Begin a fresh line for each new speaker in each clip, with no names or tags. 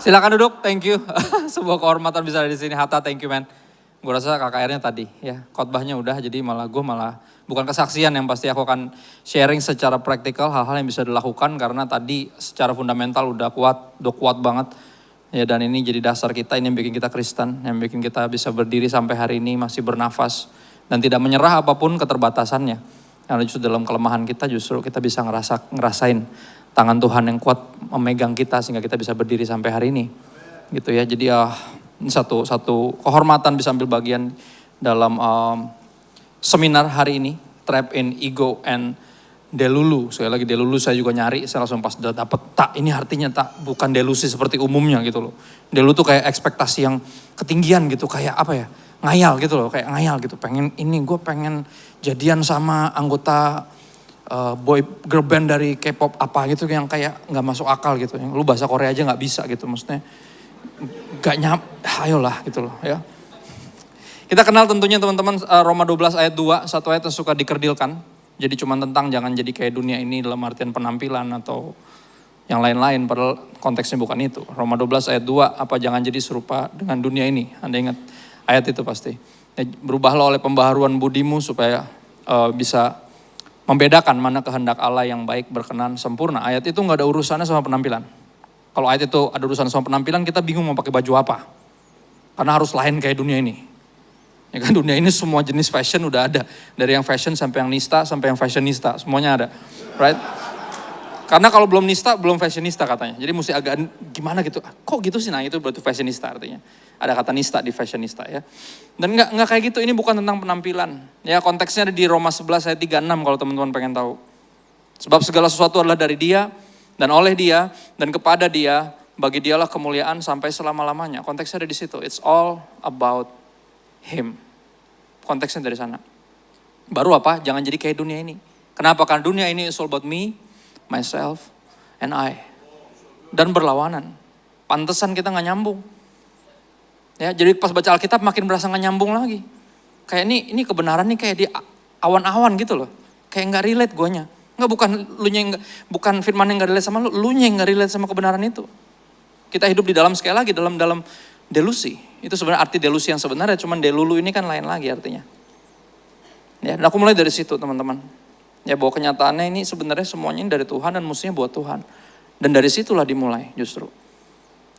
Silakan duduk, thank you. Sebuah kehormatan bisa ada di sini. Hatta, thank you man. Gue rasa KKR-nya tadi ya, khotbahnya udah, jadi gue malah bukan kesaksian yang pasti aku akan sharing secara praktikal hal-hal yang bisa dilakukan karena tadi secara fundamental udah kuat banget. Ya dan ini jadi dasar kita, ini yang bikin kita Kristen, yang bikin kita bisa berdiri sampai hari ini masih bernafas dan tidak menyerah apapun keterbatasannya. Karena justru dalam kelemahan kita justru kita bisa ngerasain tangan Tuhan yang kuat memegang kita sehingga kita bisa berdiri sampai hari ini. Gitu ya. Jadi ini satu kehormatan bisa ambil bagian dalam seminar hari ini, Trap in Ego and Delulu. Sekali lagi delulu saya juga nyari, saya langsung pas dapet, tak ini artinya tak bukan delusi seperti umumnya gitu loh. Delulu tuh kayak ekspektasi yang ketinggian gitu, kayak apa ya, ngayal gitu loh, kayak ngayal gitu. Gue pengen jadian sama anggota boy girl band dari K-pop apa gitu yang kayak nggak masuk akal gitu. Yang lu bahasa Korea aja nggak bisa gitu, maksudnya gak ayolah gitu loh ya. Kita kenal tentunya teman-teman Roma 12 ayat 2, satu ayat yang suka dikerdilkan. Jadi cuma tentang jangan jadi kayak dunia ini dalam artian penampilan atau yang lain-lain. Padahal konteksnya bukan itu. Roma 12 ayat 2, apa jangan jadi serupa dengan dunia ini. Anda ingat ayat itu pasti. Berubahlah oleh pembaharuan budimu supaya bisa membedakan mana kehendak Allah yang baik, berkenan, sempurna. Ayat itu gak ada urusannya sama penampilan. Kalau ayat itu ada urusan sama penampilan, kita bingung mau pakai baju apa. Karena harus lain kayak dunia ini. Ya kan dunia ini semua jenis fashion udah ada. Dari yang fashion sampai yang nista, sampai yang fashionista. Semuanya ada. Right? Karena kalau belum nista, belum fashionista katanya. Jadi mesti agak gimana gitu. Kok gitu sih? Nah itu berarti fashionista artinya. Ada kata nista di fashionista ya. Dan nggak kayak gitu, ini bukan tentang penampilan. Ya konteksnya ada di Roma 11 ayat 36 kalau teman-teman pengen tahu. Sebab segala sesuatu adalah dari Dia, dan oleh Dia, dan kepada Dia, bagi Dialah kemuliaan sampai selama-lamanya. Konteksnya ada di situ. It's all about Him. Konteksnya dari sana. Baru apa? Jangan jadi kayak dunia ini. Kenapa? Karena dunia ini is all about me, myself, and I. Dan berlawanan. Pantesan kita gak nyambung. Ya, jadi pas baca Alkitab makin berasa gak nyambung lagi. Kayak ini kebenaran nih kayak di awan-awan gitu loh. Kayak gak relate guanya. Enggak, bukan firman yang gak relate sama lu yang gak relate sama kebenaran itu. Kita hidup di dalam, sekali lagi, dalam delusi. Itu sebenarnya arti delusi yang sebenarnya, cuman delulu ini kan lain lagi artinya. Ya, dan aku mulai dari situ teman-teman. Ya, bahwa kenyataannya ini sebenarnya semuanya ini dari Tuhan dan mestinya buat Tuhan. Dan dari situlah dimulai justru.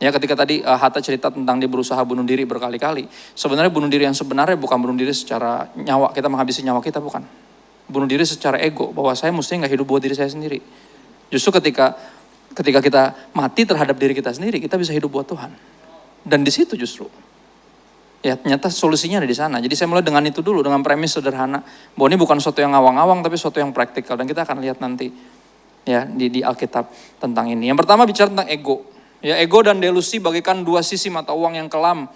Ya, ketika tadi Hatta cerita tentang dia berusaha bunuh diri berkali-kali. Sebenarnya bunuh diri yang sebenarnya bukan bunuh diri secara nyawa, kita menghabisi nyawa kita, bukan. Bunuh diri secara ego, bahwa saya mestinya gak hidup buat diri saya sendiri. Justru ketika kita mati terhadap diri kita sendiri, kita bisa hidup buat Tuhan. Dan di situ justru. Ya ternyata solusinya ada di sana. Jadi saya mulai dengan itu dulu, dengan premis sederhana. Bahwa ini bukan sesuatu yang ngawang-ngawang, tapi sesuatu yang praktikal. Dan kita akan lihat nanti ya di Alkitab tentang ini. Yang pertama bicara tentang ego. Ya, ego dan delusi bagaikan dua sisi mata uang yang kelam.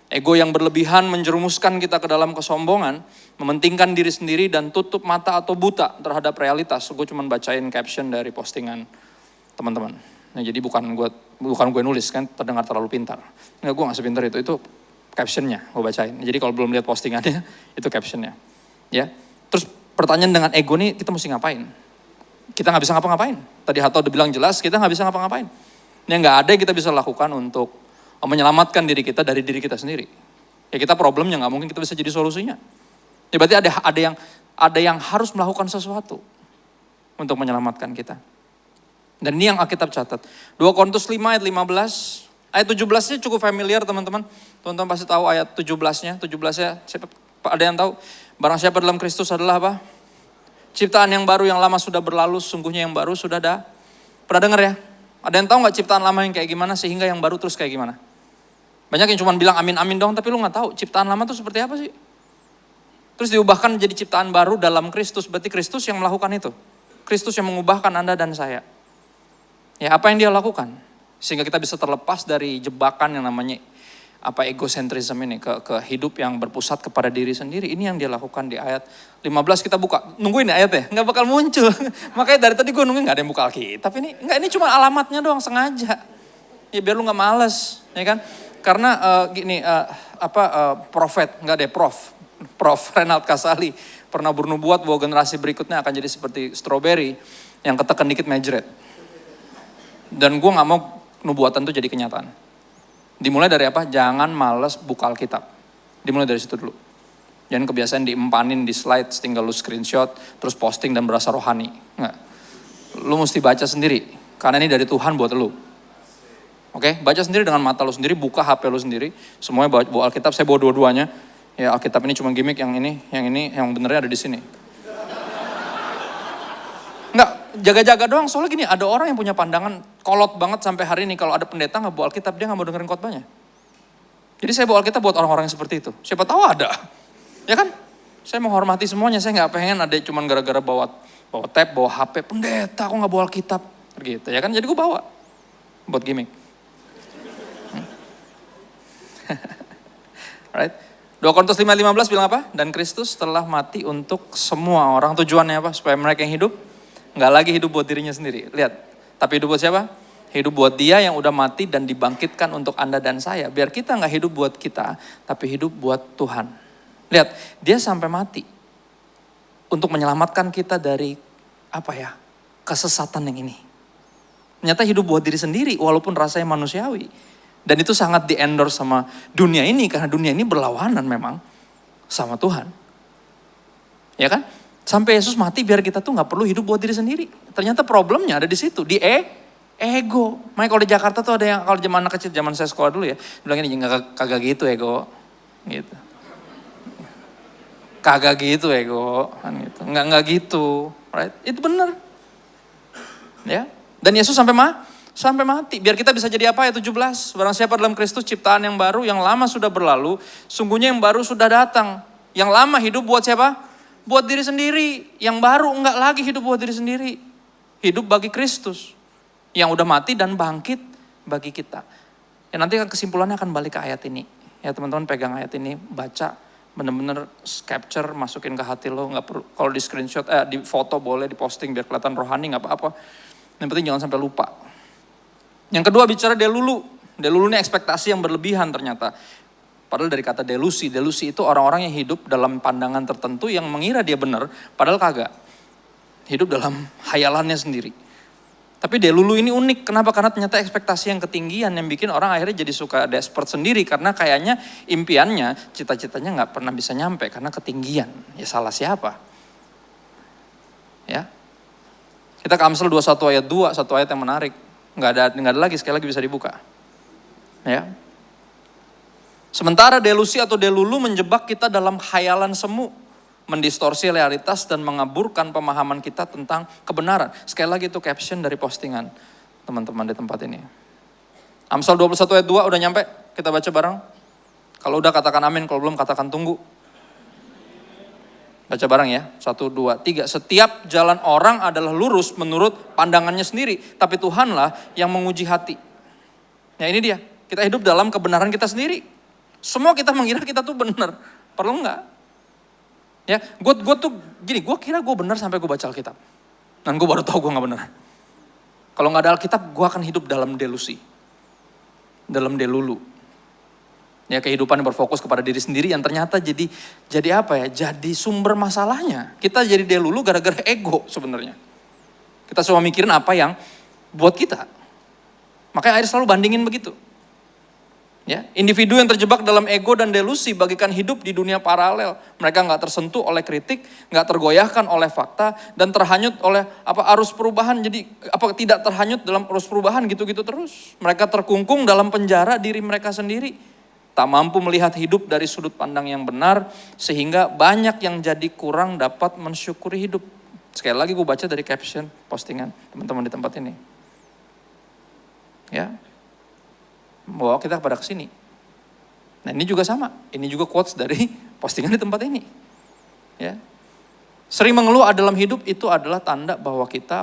Ego yang berlebihan menjerumuskan kita ke dalam kesombongan, mementingkan diri sendiri dan tutup mata atau buta terhadap realitas. Gue cuma bacain caption dari postingan teman-teman. Nah, jadi bukan gue nulis kan, terdengar terlalu pintar. Enggak, gue gak sepintar itu captionnya gue bacain. Jadi kalau belum lihat postingannya, itu captionnya. Ya, terus pertanyaan dengan ego nih kita mesti ngapain? Kita gak bisa ngapa-ngapain. Tadi Hatta udah bilang jelas, kita gak bisa ngapa-ngapain. Yang gak ada yang kita bisa lakukan untuk menyelamatkan diri kita dari diri kita sendiri. Ya kita problemnya gak mungkin kita bisa jadi solusinya. Ya berarti ada yang harus melakukan sesuatu untuk menyelamatkan kita. Dan ini yang Alkitab catat. 2 Korintus 5 ayat 15. Ayat 17-nya cukup familiar teman-teman. Teman-teman pasti tahu ayat 17-nya. 17-nya ada yang tahu? Barang siapa dalam Kristus adalah apa? Ciptaan yang baru, yang lama sudah berlalu. Sungguhnya yang baru sudah ada. Pernah dengar ya? Ada yang tahu gak ciptaan lama yang kayak gimana sehingga yang baru terus kayak gimana? Banyak yang cuma bilang amin-amin dong, tapi lu gak tahu ciptaan lama itu seperti apa sih? Terus diubahkan jadi ciptaan baru dalam Kristus. Berarti Kristus yang melakukan itu. Kristus yang mengubahkan Anda dan saya. Ya, apa yang dia lakukan? Sehingga kita bisa terlepas dari jebakan yang namanya egosentrisme ini, ke hidup yang berpusat kepada diri sendiri. Ini yang dia lakukan di ayat 15. Kita buka, nungguin ayatnya, nggak bakal muncul. Makanya dari tadi gue nungguin nggak ada yang buka Alkitab. Ini cuma alamatnya doang sengaja. Ya biar lu nggak males, ya kan? Karena Prof Renald Kasali pernah bernubuat bahwa generasi berikutnya akan jadi seperti strawberry yang ketekan dikit mejret. Dan gue gak mau nubuatan itu jadi kenyataan. Dimulai dari apa? Jangan males buka Alkitab. Dimulai dari situ dulu. Jangan kebiasaan diempanin di slide, tinggal lu screenshot, terus posting dan berasa rohani. Nggak. Lu mesti baca sendiri, karena ini dari Tuhan buat lu. Oke, baca sendiri dengan mata lu sendiri, buka HP lu sendiri. Semuanya bawa Alkitab, saya bawa dua-duanya. Ya Alkitab ini cuma gimmick, yang yang benernya ada di sini. Nggak, jaga-jaga doang, soalnya gini, ada orang yang punya pandangan kolot banget sampai hari ini, kalau ada pendeta nggak bawa Alkitab, dia nggak mau dengerin khotbahnya. Jadi saya bawa Alkitab buat orang-orang yang seperti itu. Siapa tahu ada, ya kan? Saya menghormati semuanya, saya nggak pengen ada cuman gara-gara bawa tab, bawa HP, pendeta aku nggak bawa Alkitab, gitu ya kan? Jadi gue bawa, buat gimmick. Right? 2 Korintus 5:15 bilang apa? Dan Kristus telah mati untuk semua orang. Tujuannya apa? Supaya mereka yang hidup nggak lagi hidup buat dirinya sendiri. Lihat, tapi hidup buat siapa? Hidup buat Dia yang udah mati dan dibangkitkan untuk Anda dan saya. Biar kita nggak hidup buat kita, tapi hidup buat Tuhan. Lihat, Dia sampai mati untuk menyelamatkan kita dari kesesatan yang ini. Ternyata hidup buat diri sendiri walaupun rasanya manusiawi. Dan itu sangat di-endorse sama dunia ini, karena dunia ini berlawanan memang sama Tuhan. Ya kan? Sampai Yesus mati biar kita tuh gak perlu hidup buat diri sendiri. Ternyata problemnya ada di situ, di ego. Makanya kalau di Jakarta tuh ada yang, kalau zaman anak kecil, zaman saya sekolah dulu ya, bilang ini kagak gitu ego. Gitu. Kagak gitu ego. Kan gitu. Nggak gitu. Right? Itu benar. Ya. Dan Yesus sampai mati. Biar kita bisa jadi apa ya 17. Barang siapa dalam Kristus ciptaan yang baru, yang lama sudah berlalu, sungguhnya yang baru sudah datang. Yang lama hidup buat siapa? Buat diri sendiri. Yang baru enggak lagi hidup buat diri sendiri. Hidup bagi Kristus. Yang udah mati dan bangkit bagi kita. Ya nanti kesimpulannya akan balik ke ayat ini. Ya teman-teman pegang ayat ini, baca. Bener-bener capture, masukin ke hati lo. Nggak perlu, kalau di screenshot, di foto boleh, di posting biar kelihatan rohani, nggak apa-apa. Yang penting jangan sampai lupa. Yang kedua bicara delulu. Delulu ini ekspektasi yang berlebihan ternyata. Padahal dari kata delusi. Delusi itu orang-orang yang hidup dalam pandangan tertentu yang mengira dia benar. Padahal kagak. Hidup dalam hayalannya sendiri. Tapi delulu ini unik. Kenapa? Karena ternyata ekspektasi yang ketinggian yang bikin orang akhirnya jadi suka desperate sendiri. Karena kayaknya impiannya, cita-citanya gak pernah bisa nyampe. Karena ketinggian. Ya salah siapa? Ya. Kita ke Amsal 21 ayat 2, satu ayat yang menarik. Nggak ada lagi, sekali lagi bisa dibuka. Ya. Sementara delusi atau delulu menjebak kita dalam khayalan semu, mendistorsi realitas dan mengaburkan pemahaman kita tentang kebenaran. Sekali lagi itu caption dari postingan teman-teman di tempat ini. Amsal 21 ayat 2 udah nyampe? Kita baca bareng. Kalau udah katakan amin, kalau belum katakan tunggu. Baca bareng ya, 1, 2, 3. Setiap jalan orang adalah lurus menurut pandangannya sendiri. Tapi Tuhanlah yang menguji hati. Ya ini dia, kita hidup dalam kebenaran kita sendiri. Semua kita mengira kita tuh benar. Perlu enggak? Ya, gue tuh gini, gue kira gue benar sampai gue baca Alkitab. Dan gue baru tahu gue gak benar. Kalau gak ada Alkitab, gue akan hidup dalam delusi. Dalam delulu. Ya kehidupan yang berfokus kepada diri sendiri yang ternyata jadi apa ya? Jadi sumber masalahnya. Kita jadi delulu gara-gara ego sebenarnya. Kita semua mikirin apa yang buat kita. Makanya akhirnya selalu bandingin begitu. Ya, individu yang terjebak dalam ego dan delusi bagikan hidup di dunia paralel. Mereka nggak tersentuh oleh kritik, nggak tergoyahkan oleh fakta, dan terhanyut oleh arus perubahan. Jadi tidak terhanyut dalam arus perubahan gitu-gitu terus. Mereka terkungkung dalam penjara diri mereka sendiri. Tak mampu melihat hidup dari sudut pandang yang benar, sehingga banyak yang jadi kurang dapat mensyukuri hidup. Sekali lagi gue baca dari caption postingan teman-teman di tempat ini. Ya, bawa kita kepada kesini. Nah ini juga sama, ini juga quotes dari postingan di tempat ini. Ya, sering mengeluh dalam hidup itu adalah tanda bahwa kita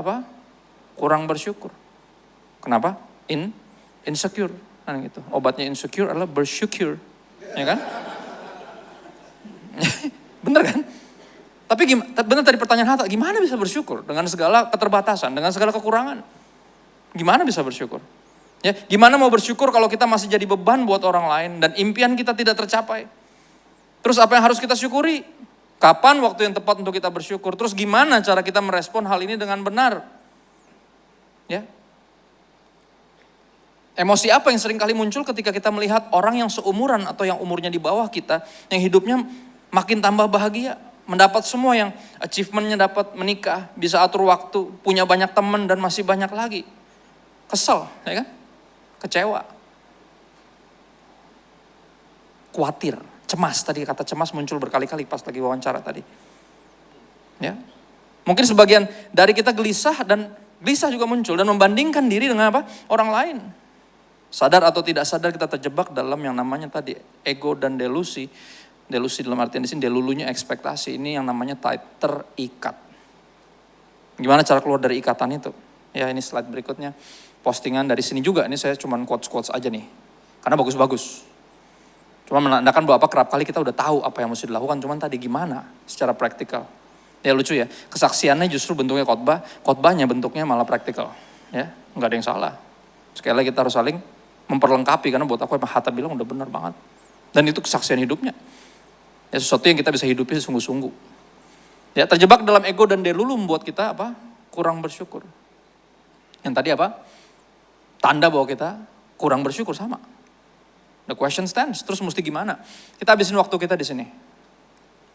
kurang bersyukur. Kenapa? Insecure. Kan gitu. Obatnya insecure adalah bersyukur, ya kan? Bener kan? Tapi bener tadi pertanyaan Hatta, gimana bisa bersyukur dengan segala keterbatasan, dengan segala kekurangan? Gimana bisa bersyukur? Ya, gimana mau bersyukur kalau kita masih jadi beban buat orang lain dan impian kita tidak tercapai? Terus apa yang harus kita syukuri? Kapan waktu yang tepat untuk kita bersyukur? Terus gimana cara kita merespon hal ini dengan benar? Ya. Emosi apa yang sering kali muncul ketika kita melihat orang yang seumuran atau yang umurnya di bawah kita, yang hidupnya makin tambah bahagia, mendapat semua yang achievementnya, dapat menikah, bisa atur waktu, punya banyak teman dan masih banyak lagi. Kesel, ya kan? Kecewa. Khawatir, cemas, tadi kata cemas muncul berkali-kali pas lagi wawancara tadi. Ya. Mungkin sebagian dari kita gelisah dan gelisah juga muncul dan membandingkan diri dengan apa? Orang lain. Sadar atau tidak sadar kita terjebak dalam yang namanya tadi ego dan delusi. Delusi dalam artian di sini delulunya ekspektasi, ini yang namanya terikat. Gimana cara keluar dari ikatan itu? Ya ini slide berikutnya. Postingan dari sini juga, ini saya cuma quotes-quotes aja nih. Karena bagus-bagus. Cuma menandakan bahwa kerap kali kita udah tahu apa yang mesti dilakukan, cuman tadi gimana secara praktikal. Ya lucu ya, kesaksiannya justru bentuknya khotbah, khotbahnya bentuknya malah praktikal. Ya, nggak ada yang salah. Sekali lagi kita harus saling memperlengkapi, karena buat aku Hatta bilang udah benar banget. Dan itu kesaksian hidupnya. Ya sesuatu yang kita bisa hidupi sungguh-sungguh. Ya terjebak dalam ego dan delulu membuat kita apa? Kurang bersyukur. Yang tadi apa? Tanda bahwa kita kurang bersyukur sama. The question stands, terus mesti gimana? Kita habisin waktu kita di sini.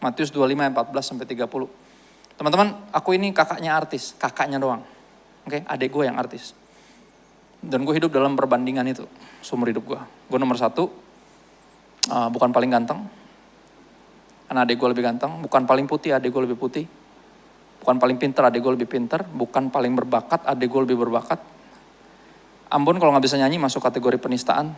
Matius 25 ayat 14 sampai 30. Teman-teman, aku ini kakaknya artis, kakaknya doang. Oke, adik gue yang artis. Dan gue hidup dalam perbandingan itu, seumur hidup gue. Gue nomor 1, bukan paling ganteng. Karena adik gue lebih ganteng. Bukan paling putih, adik gue lebih putih. Bukan paling pintar, adik gue lebih pintar. Bukan paling berbakat, adik gue lebih berbakat. Ampun kalau gak bisa nyanyi masuk kategori penistaan.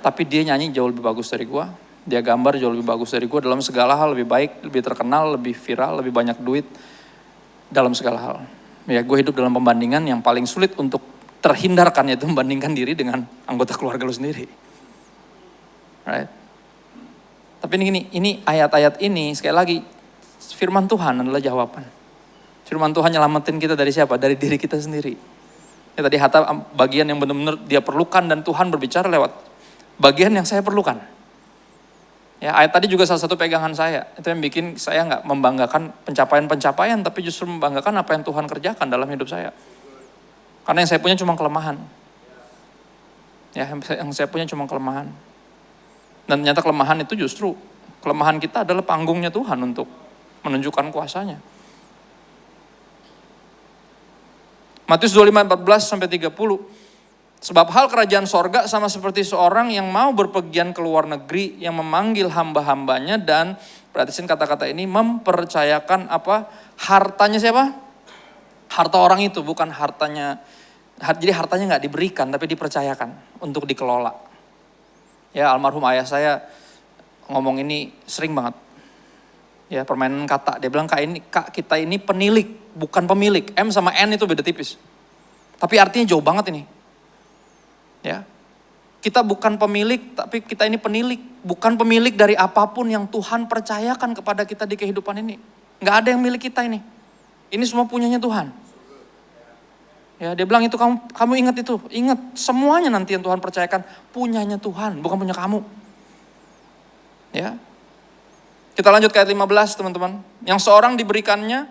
Tapi dia nyanyi jauh lebih bagus dari gue. Dia gambar jauh lebih bagus dari gue, dalam segala hal lebih baik, lebih terkenal, lebih viral, lebih banyak duit. Dalam segala hal. Ya gue hidup dalam pembandingan yang paling sulit untuk terhindarkan, yaitu membandingkan diri dengan anggota keluarga lu sendiri. Right? Tapi ini ayat-ayat ini sekali lagi, firman Tuhan adalah jawaban. Firman Tuhan nyelamatin kita dari siapa? Dari diri kita sendiri. Ya tadi Hatta bagian yang benar-benar dia perlukan dan Tuhan berbicara lewat bagian yang saya perlukan. Ya, ayat tadi juga salah satu pegangan saya. Itu yang bikin saya nggak membanggakan pencapaian-pencapaian, tapi justru membanggakan apa yang Tuhan kerjakan dalam hidup saya. Karena yang saya punya cuma kelemahan. Ya, yang saya punya cuma kelemahan. Dan ternyata kelemahan itu justru, kelemahan kita adalah panggungnya Tuhan untuk menunjukkan kuasanya. Matius 25, 14 sampai 30. Sebab hal kerajaan sorga sama seperti seorang yang mau berpergian ke luar negeri, yang memanggil hamba-hambanya dan, perhatiin kata-kata ini, mempercayakan apa? Hartanya siapa? Harta orang itu, bukan hartanya. Jadi hartanya gak diberikan, tapi dipercayakan untuk dikelola. Ya almarhum ayah saya ngomong ini sering banget. Ya permainan kata, dia bilang kak kita ini penilik, bukan pemilik. M sama N itu beda tipis. Tapi artinya jauh banget ini. Ya, kita bukan pemilik, tapi kita ini penilik. Bukan pemilik dari apapun yang Tuhan percayakan kepada kita di kehidupan ini. Gak ada yang milik kita ini. Ini semua punyanya Tuhan. Ya, dia bilang itu kamu ingat itu. Ingat semuanya nanti yang Tuhan percayakan punyanya Tuhan, bukan punya kamu. Ya. Kita lanjut ke ayat 15 teman-teman. Yang seorang diberikannya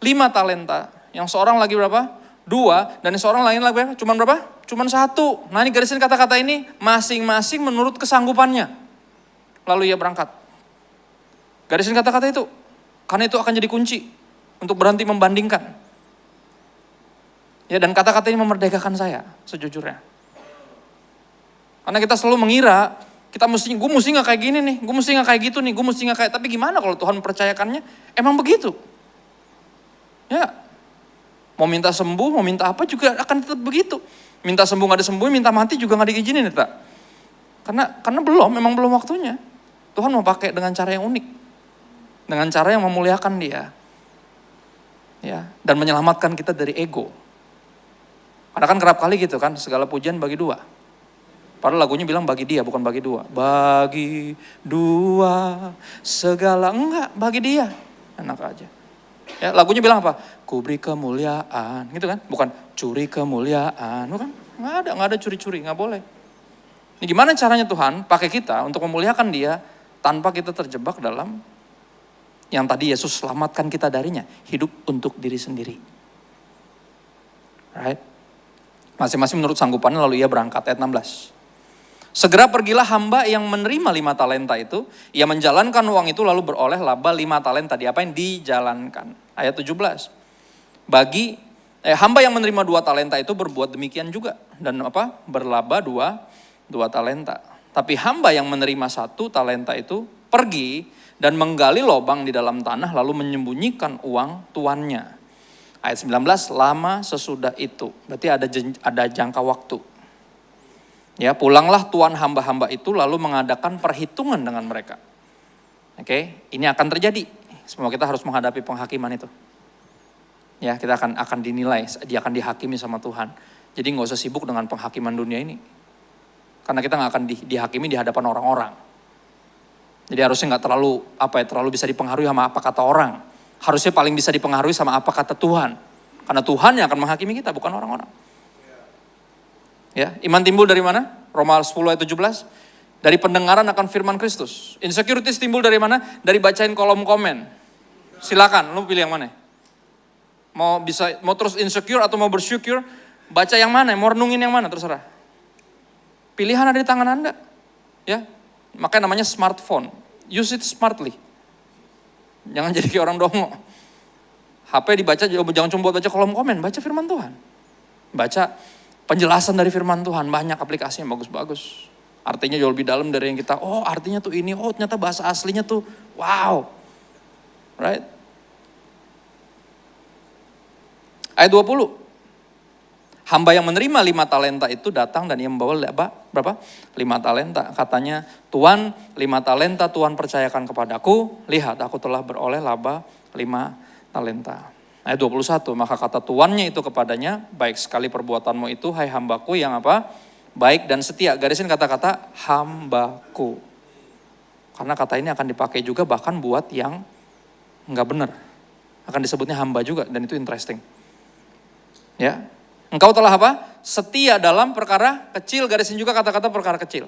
5 talenta. Yang seorang lagi berapa? 2. Dan yang seorang lain lagi berapa? Cuman berapa? Cuman 1. Nah ini garisin kata-kata ini. Masing-masing menurut kesanggupannya. Lalu ia berangkat. Garisin kata-kata itu. Karena itu akan jadi kunci. Untuk berhenti membandingkan. Ya dan kata-kata ini memerdekakan saya. Sejujurnya. Karena kita selalu mengira. Gue mesti gak kayak gini nih. Gue mesti gak kayak gitu nih. Gue mesti gak kayak. Tapi gimana kalau Tuhan mempercayakannya? Emang begitu. Ya. Mau minta sembuh, mau minta apa juga akan tetap begitu. Minta sembuh gak disembuhin, minta mati juga gak diizinin. Karena memang belum waktunya. Tuhan mau pakai dengan cara yang unik. Dengan cara yang memuliakan dia. Ya, dan menyelamatkan kita dari ego. Karena kan kerap kali gitu kan, segala pujian bagi 2. Padahal lagunya bilang bagi dia, bukan bagi 2. Bagi 2, segala enggak, bagi dia. Enak aja. Ya, lagunya bilang apa? Ku beri kemuliaan, gitu kan? Bukan curi kemuliaan, bukan? Nggak ada curi-curi, nggak boleh. Ini gimana caranya Tuhan pakai kita untuk memuliakan dia tanpa kita terjebak dalam yang tadi Yesus selamatkan kita darinya, hidup untuk diri sendiri. Right? Masing-masing menurut sanggupannya lalu ia berangkat. Ayat 16. Segera pergilah hamba yang menerima 5 talenta itu. Ia menjalankan uang itu lalu beroleh laba 5 talenta. Diapain? Dijalankan. Ayat 17. Hamba yang menerima 2 talenta itu berbuat demikian juga. Dan berlaba 2 talenta. Tapi hamba yang menerima 1 talenta itu pergi dan menggali lubang di dalam tanah lalu menyembunyikan uang tuannya. Ayat 19, lama sesudah itu. Berarti ada jangka waktu. Ya, pulanglah tuan hamba-hamba itu lalu mengadakan perhitungan dengan mereka. Oke, ini akan terjadi. Semua kita harus menghadapi penghakiman itu. Ya, kita akan dinilai, dia akan dihakimi sama Tuhan. Jadi nggak usah sibuk dengan penghakiman dunia ini. Karena kita nggak akan dihakimi di hadapan orang-orang. Jadi harusnya nggak terlalu bisa dipengaruhi sama apa kata orang. Harusnya paling bisa dipengaruhi sama apa kata Tuhan. Karena Tuhan yang akan menghakimi kita, bukan orang-orang. Ya, iman timbul dari mana? Roma 10 ayat 17. Dari pendengaran akan firman Kristus. Insecurities timbul dari mana? Dari bacain kolom komen. Silakan, lu pilih yang mana? Mau terus insecure atau mau bersyukur? Baca yang mana? Mau renungin yang mana? Terserah. Pilihan ada di tangan Anda. Ya, makanya namanya smartphone. Use it smartly. Jangan jadi kayak orang dongo. HP dibaca, jangan cuma buat baca kolom komen. Baca firman Tuhan. Baca penjelasan dari firman Tuhan, banyak aplikasinya bagus-bagus. Artinya jauh lebih dalam dari yang kita, artinya tuh ini, ternyata bahasa aslinya tuh, wow. Right? Ayat 20. Hamba yang menerima 5 talenta itu datang dan ia membawa berapa? 5 talenta. Katanya, Tuan 5 talenta Tuhan percayakan kepadaku, lihat aku telah beroleh laba 5 talenta. Ayat 21, maka kata tuannya itu kepadanya, baik sekali perbuatanmu itu, hai hambaku yang baik dan setia. Garisin kata-kata hambaku. Karena kata ini akan dipakai juga bahkan buat yang enggak benar. Akan disebutnya hamba juga dan itu interesting. Ya, engkau telah setia dalam perkara kecil, garisin juga kata-kata perkara kecil.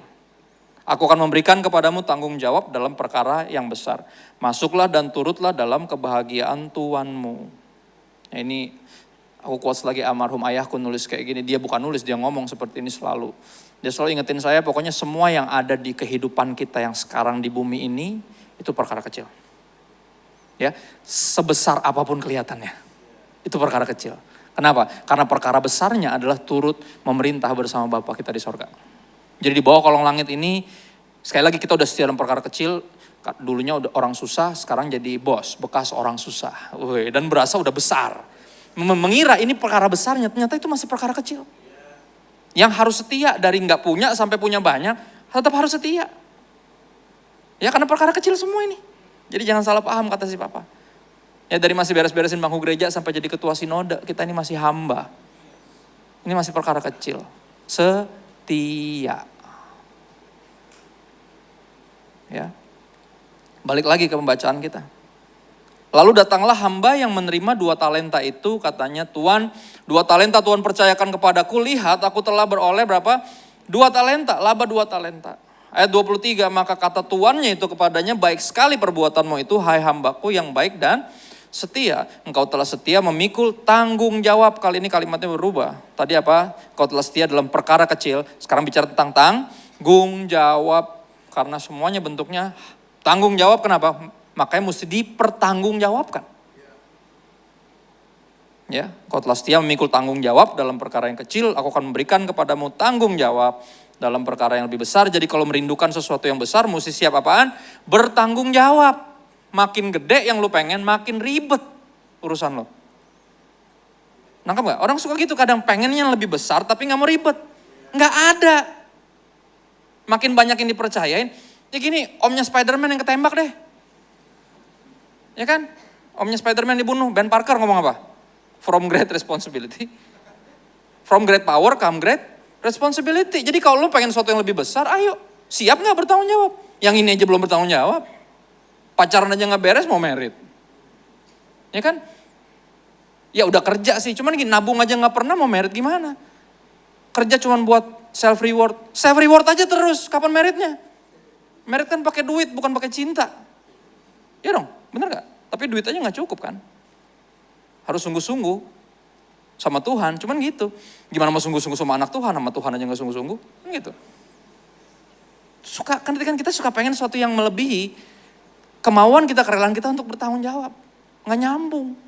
Aku akan memberikan kepadamu tanggung jawab dalam perkara yang besar. Masuklah dan turutlah dalam kebahagiaan Tuanmu. Nah, ini aku quotes lagi almarhum ayahku nulis kayak gini. Dia bukan nulis, dia ngomong seperti ini selalu. Dia selalu ingetin saya, pokoknya semua yang ada di kehidupan kita yang sekarang di bumi ini, itu perkara kecil. Ya, sebesar apapun kelihatannya, itu perkara kecil. Kenapa? Karena perkara besarnya adalah turut memerintah bersama Bapa kita di sorga. Jadi di bawah kolong langit ini, sekali lagi kita udah setia dalam perkara kecil. Dulunya udah orang susah, sekarang jadi bos, bekas orang susah. Dan berasa udah besar. Mengira ini perkara besarnya, ternyata itu masih perkara kecil. Yang harus setia dari nggak punya sampai punya banyak, tetap harus setia. Ya karena perkara kecil semua ini. Jadi jangan salah paham kata si Papa. Ya dari masih beres-beresin bangku gereja sampai jadi ketua sinode, kita ini masih hamba. Ini masih perkara kecil. Setia. Ya. Balik lagi ke pembacaan kita. Lalu datanglah hamba yang menerima 2 talenta itu, katanya, Tuan, 2 talenta Tuhan percayakan kepadaku, lihat aku telah beroleh berapa? 2 talenta, laba 2 talenta. Ayat 23, maka kata tuannya itu kepadanya, baik sekali perbuatanmu itu, hai hambaku yang baik dan setia. Engkau telah setia memikul tanggung jawab. Kali ini kalimatnya berubah. Tadi Kau telah setia dalam perkara kecil. Sekarang bicara tentang tanggung jawab. Karena semuanya bentuknya tanggung jawab. Kenapa? Makanya mesti dipertanggungjawabkan. Ya, kau telah setia memikul tanggung jawab dalam perkara yang kecil, aku akan memberikan kepadamu tanggung jawab dalam perkara yang lebih besar. Jadi kalau merindukan sesuatu yang besar, mesti siap apaan? Bertanggung jawab. Makin gede yang lu pengen, makin ribet urusan lo. Nangkep gak? Orang suka gitu, kadang pengennya yang lebih besar tapi gak mau ribet. Gak ada. Makin banyak yang dipercayain, ya gini, omnya Spider-Man yang ketembak deh. Ya kan? Omnya Spider-Man dibunuh, Ben Parker ngomong apa? From great responsibility. From great power come great responsibility. Jadi kalau lu pengen sesuatu yang lebih besar, ayo. Siap gak bertanggung jawab? Yang ini aja belum bertanggung jawab. Pacaran aja gak beres mau merit. Ya kan? Ya udah kerja sih, cuman gini, nabung aja gak pernah mau merit gimana? Kerja cuman buat self reward. Self reward aja terus, kapan meritnya? Merit kan pakai duit, bukan pakai cinta. Ya dong, bener gak? Tapi duit aja gak cukup kan? Harus sungguh-sungguh. sama Tuhan, cuman gitu. Gimana mau sungguh-sungguh sama anak Tuhan, sama Tuhan aja gak sungguh-sungguh, kan gitu. Kan kita suka pengen sesuatu yang melebihi kemauan kita, kerelaan kita untuk bertanggung jawab. Gak nyambung.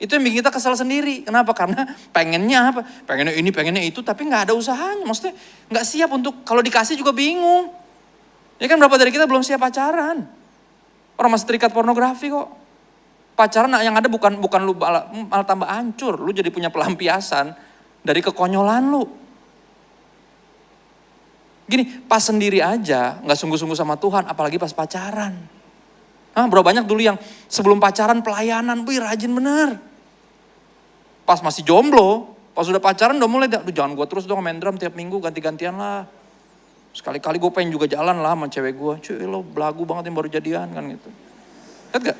Itu yang bikin kita kesal sendiri. Kenapa? Karena pengennya apa? Pengennya ini, pengennya itu, tapi gak ada usahanya. Maksudnya gak siap untuk, kalau dikasih juga bingung. Ya kan berapa dari kita belum siap pacaran. Orang masih terikat pornografi kok. Pacaran yang ada bukan lu malah tambah hancur. Lu jadi punya pelampiasan dari kekonyolan lu. Gini, pas sendiri aja gak sungguh-sungguh sama Tuhan, apalagi pas pacaran. Berapa banyak dulu yang sebelum pacaran pelayanan, rajin bener. Pas masih jomblo, pas udah pacaran udah mulai, aduh jangan gue terus dong main drum tiap minggu, ganti-gantian lah. Sekali-kali gue pengen juga jalan lah sama cewek gue. Cuy lo belagu banget yang baru jadian kan gitu. Lihat gak?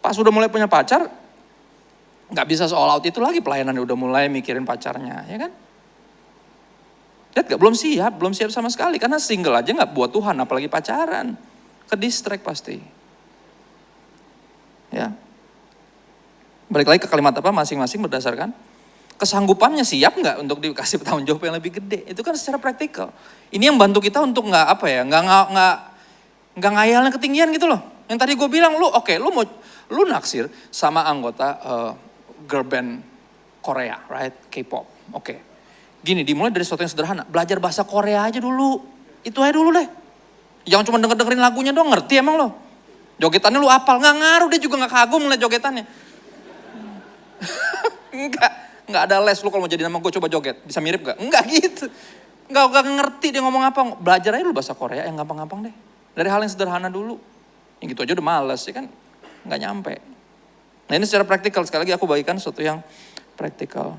Pas udah mulai punya pacar, gak bisa all out itu lagi pelayanan, udah mulai mikirin pacarnya, ya kan? Lihat gak? Belum siap sama sekali. Karena single aja gak buat Tuhan, apalagi pacaran. Ke distract pasti. Ya. Balik lagi ke kalimat apa masing-masing berdasarkan kesanggupannya, siap gak untuk dikasih tanggung jawab yang lebih gede. Itu kan secara praktikal. Ini yang bantu kita untuk gak ngayalnya ketinggian gitu loh. Yang tadi gue bilang, lu naksir sama anggota girl band Korea, right? K-pop, oke. Gini, dimulai dari sesuatu yang sederhana. Belajar bahasa Korea aja dulu. Itu aja dulu deh. Jangan cuma dengerin lagunya doang, ngerti emang lo? Jogetannya lu apal, gak ngaruh, dia juga gak kagum ngeliat jogetannya. Enggak ada les lu kalau mau jadi nama gue coba joget. Bisa mirip gak? Enggak gitu. Enggak ngerti dia ngomong apa. Belajar aja dulu bahasa Korea yang gampang-gampang deh. Dari hal yang sederhana dulu. Yang gitu aja udah males, ya kan? Nggak nyampe. Nah ini secara praktikal, sekali lagi aku bagikan sesuatu yang praktikal.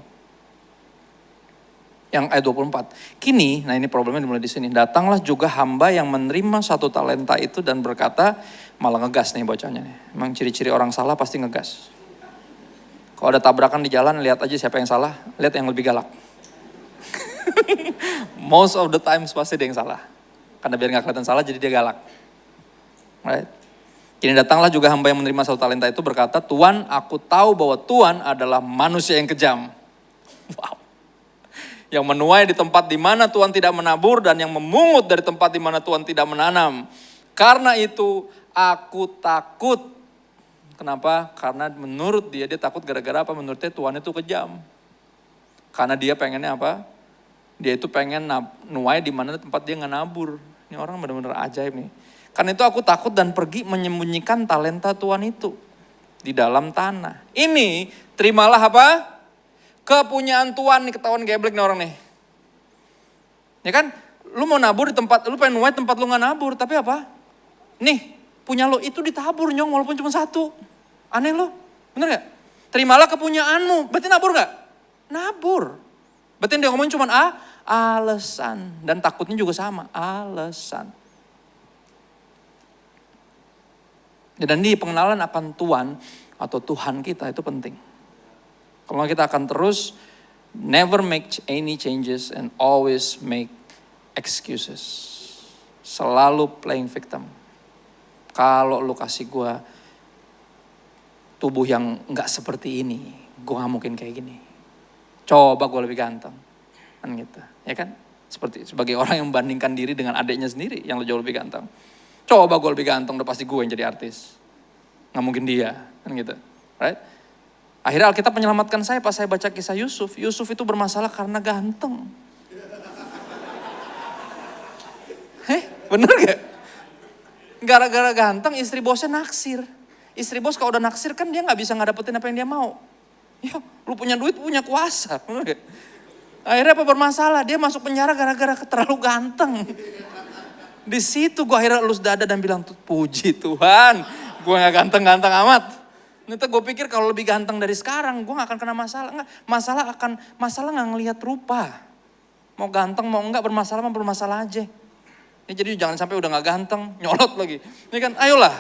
Yang ayat 24. Kini, nah ini problemnya dimulai di sini. Datanglah juga hamba yang menerima 1 talenta itu dan berkata, malah ngegas nih bocahnya nih. Memang ciri-ciri orang salah pasti ngegas. Kalau ada tabrakan di jalan, lihat aja siapa yang salah, lihat yang lebih galak. Most of the times pasti dia yang salah. Karena biar gak kelihatan salah, jadi dia galak. Right? Kini datanglah juga hamba yang menerima 1 talenta itu berkata, Tuan, aku tahu bahwa Tuan adalah manusia yang kejam. Wow. Yang menuai di tempat di mana Tuhan tidak menabur dan yang memungut dari tempat di mana Tuhan tidak menanam. Karena itu aku takut. Kenapa? Karena menurut dia takut gara-gara apa? Menurutnya Tuhan itu kejam. Karena dia pengennya apa? Dia itu pengen nuai di mana tempat dia nggak nabur. Ini orang benar-benar ajaib nih. Karena itu aku takut dan pergi menyembunyikan talenta Tuhan itu di dalam tanah. Ini terimalah apa? Kepunyaan Tuhan nih, ketahuan geblek nih orang nih. Ya kan? Lu mau nabur di tempat, lu pengen nuai tempat lu gak nabur. Tapi apa? Nih, punya lo itu ditabur nyong walaupun cuma 1. Aneh lo, bener gak? Terimalah kepunyaanmu, berarti nabur gak? Nabur. Berarti dia ngomongin cuma alasan. Dan takutnya juga sama, alasan. Dan di pengenalan akan Tuhan atau Tuhan kita itu penting. Kalau kita akan terus never make any changes and always make excuses. Selalu playing victim. Kalau lu kasih gue tubuh yang gak seperti ini, gue gak mungkin kayak gini. Coba gue lebih ganteng. Kan gitu, ya kan? Seperti sebagai orang yang membandingkan diri dengan adiknya sendiri yang jauh lebih ganteng. Coba gue lebih ganteng, udah pasti gue yang jadi artis. Gak mungkin dia, kan gitu. Right? Akhirnya Alkitab menyelamatkan saya pas saya baca kisah Yusuf. Yusuf itu bermasalah karena ganteng. Bener gak? Gara-gara ganteng istri bosnya naksir. Istri bos kalau udah naksir kan dia gak bisa ngedapetin apa yang dia mau. Ya, lu punya duit, punya kuasa. Bener gak? Akhirnya apa bermasalah? Dia masuk penjara gara-gara terlalu ganteng. Di situ gue akhirnya elus dada dan bilang, puji Tuhan, gue gak ganteng-ganteng amat. Nanti gue pikir kalau lebih ganteng dari sekarang, gue gak akan kena masalah. Enggak, masalah gak ngelihat rupa. Mau ganteng mau enggak bermasalah aja. Ya, jadi jangan sampai udah gak ganteng, nyolot lagi. Ini kan, ayolah.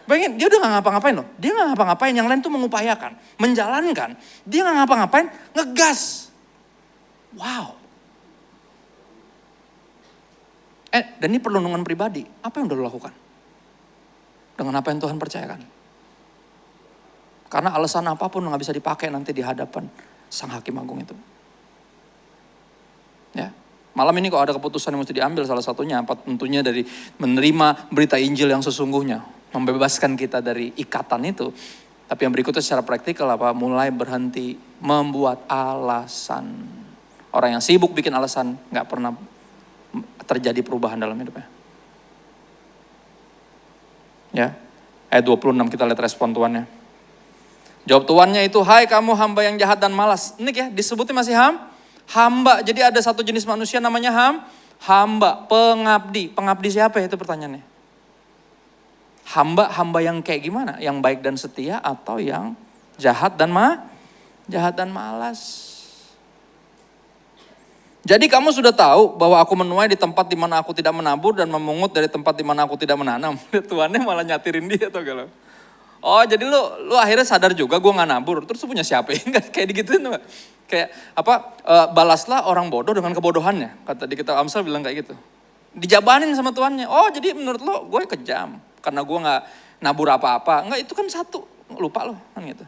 Bayangin, dia udah gak ngapa-ngapain loh. Dia gak ngapa-ngapain, yang lain tuh mengupayakan, menjalankan. Dia gak ngapa-ngapain, ngegas. Wow. Dan ini perlindungan pribadi. Apa yang udah lo lakukan? Dengan apa yang Tuhan percayakan? Karena alasan apapun nggak bisa dipakai nanti di hadapan Sang Hakim Agung itu. Ya, malam ini kok ada keputusan yang mesti diambil, salah satunya apa? Tentunya dari menerima berita Injil yang sesungguhnya, membebaskan kita dari ikatan itu. Tapi yang berikutnya secara praktikal apa? Mulai berhenti membuat alasan. Orang yang sibuk bikin alasan nggak pernah terjadi perubahan dalam hidupnya. Ya, ayat 26 kita lihat respon tuannya. Jawab tuannya itu, hai kamu hamba yang jahat dan malas. Ini ya disebutnya masih hamba. Jadi ada satu jenis manusia namanya hamba, pengabdi. Pengabdi siapa ya itu pertanyaannya? Hamba yang kayak gimana? Yang baik dan setia atau yang jahat dan malas? Jadi kamu sudah tahu bahwa aku menuai di tempat di mana aku tidak menabur dan memungut dari tempat di mana aku tidak menanam. Tuannya malah nyatirin dia atau galau. Oh jadi lu akhirnya sadar juga gue gak nabur. Terus lu punya siapa ya? Kayak digituin tuh. Kayak apa, balaslah orang bodoh dengan kebodohannya. Kata di kitab Amsal bilang kayak gitu. Dijabanin sama tuannya. Oh jadi menurut lo gue kejam. Karena gue gak nabur apa-apa. Enggak, itu kan satu. Lupa lo kan gitu.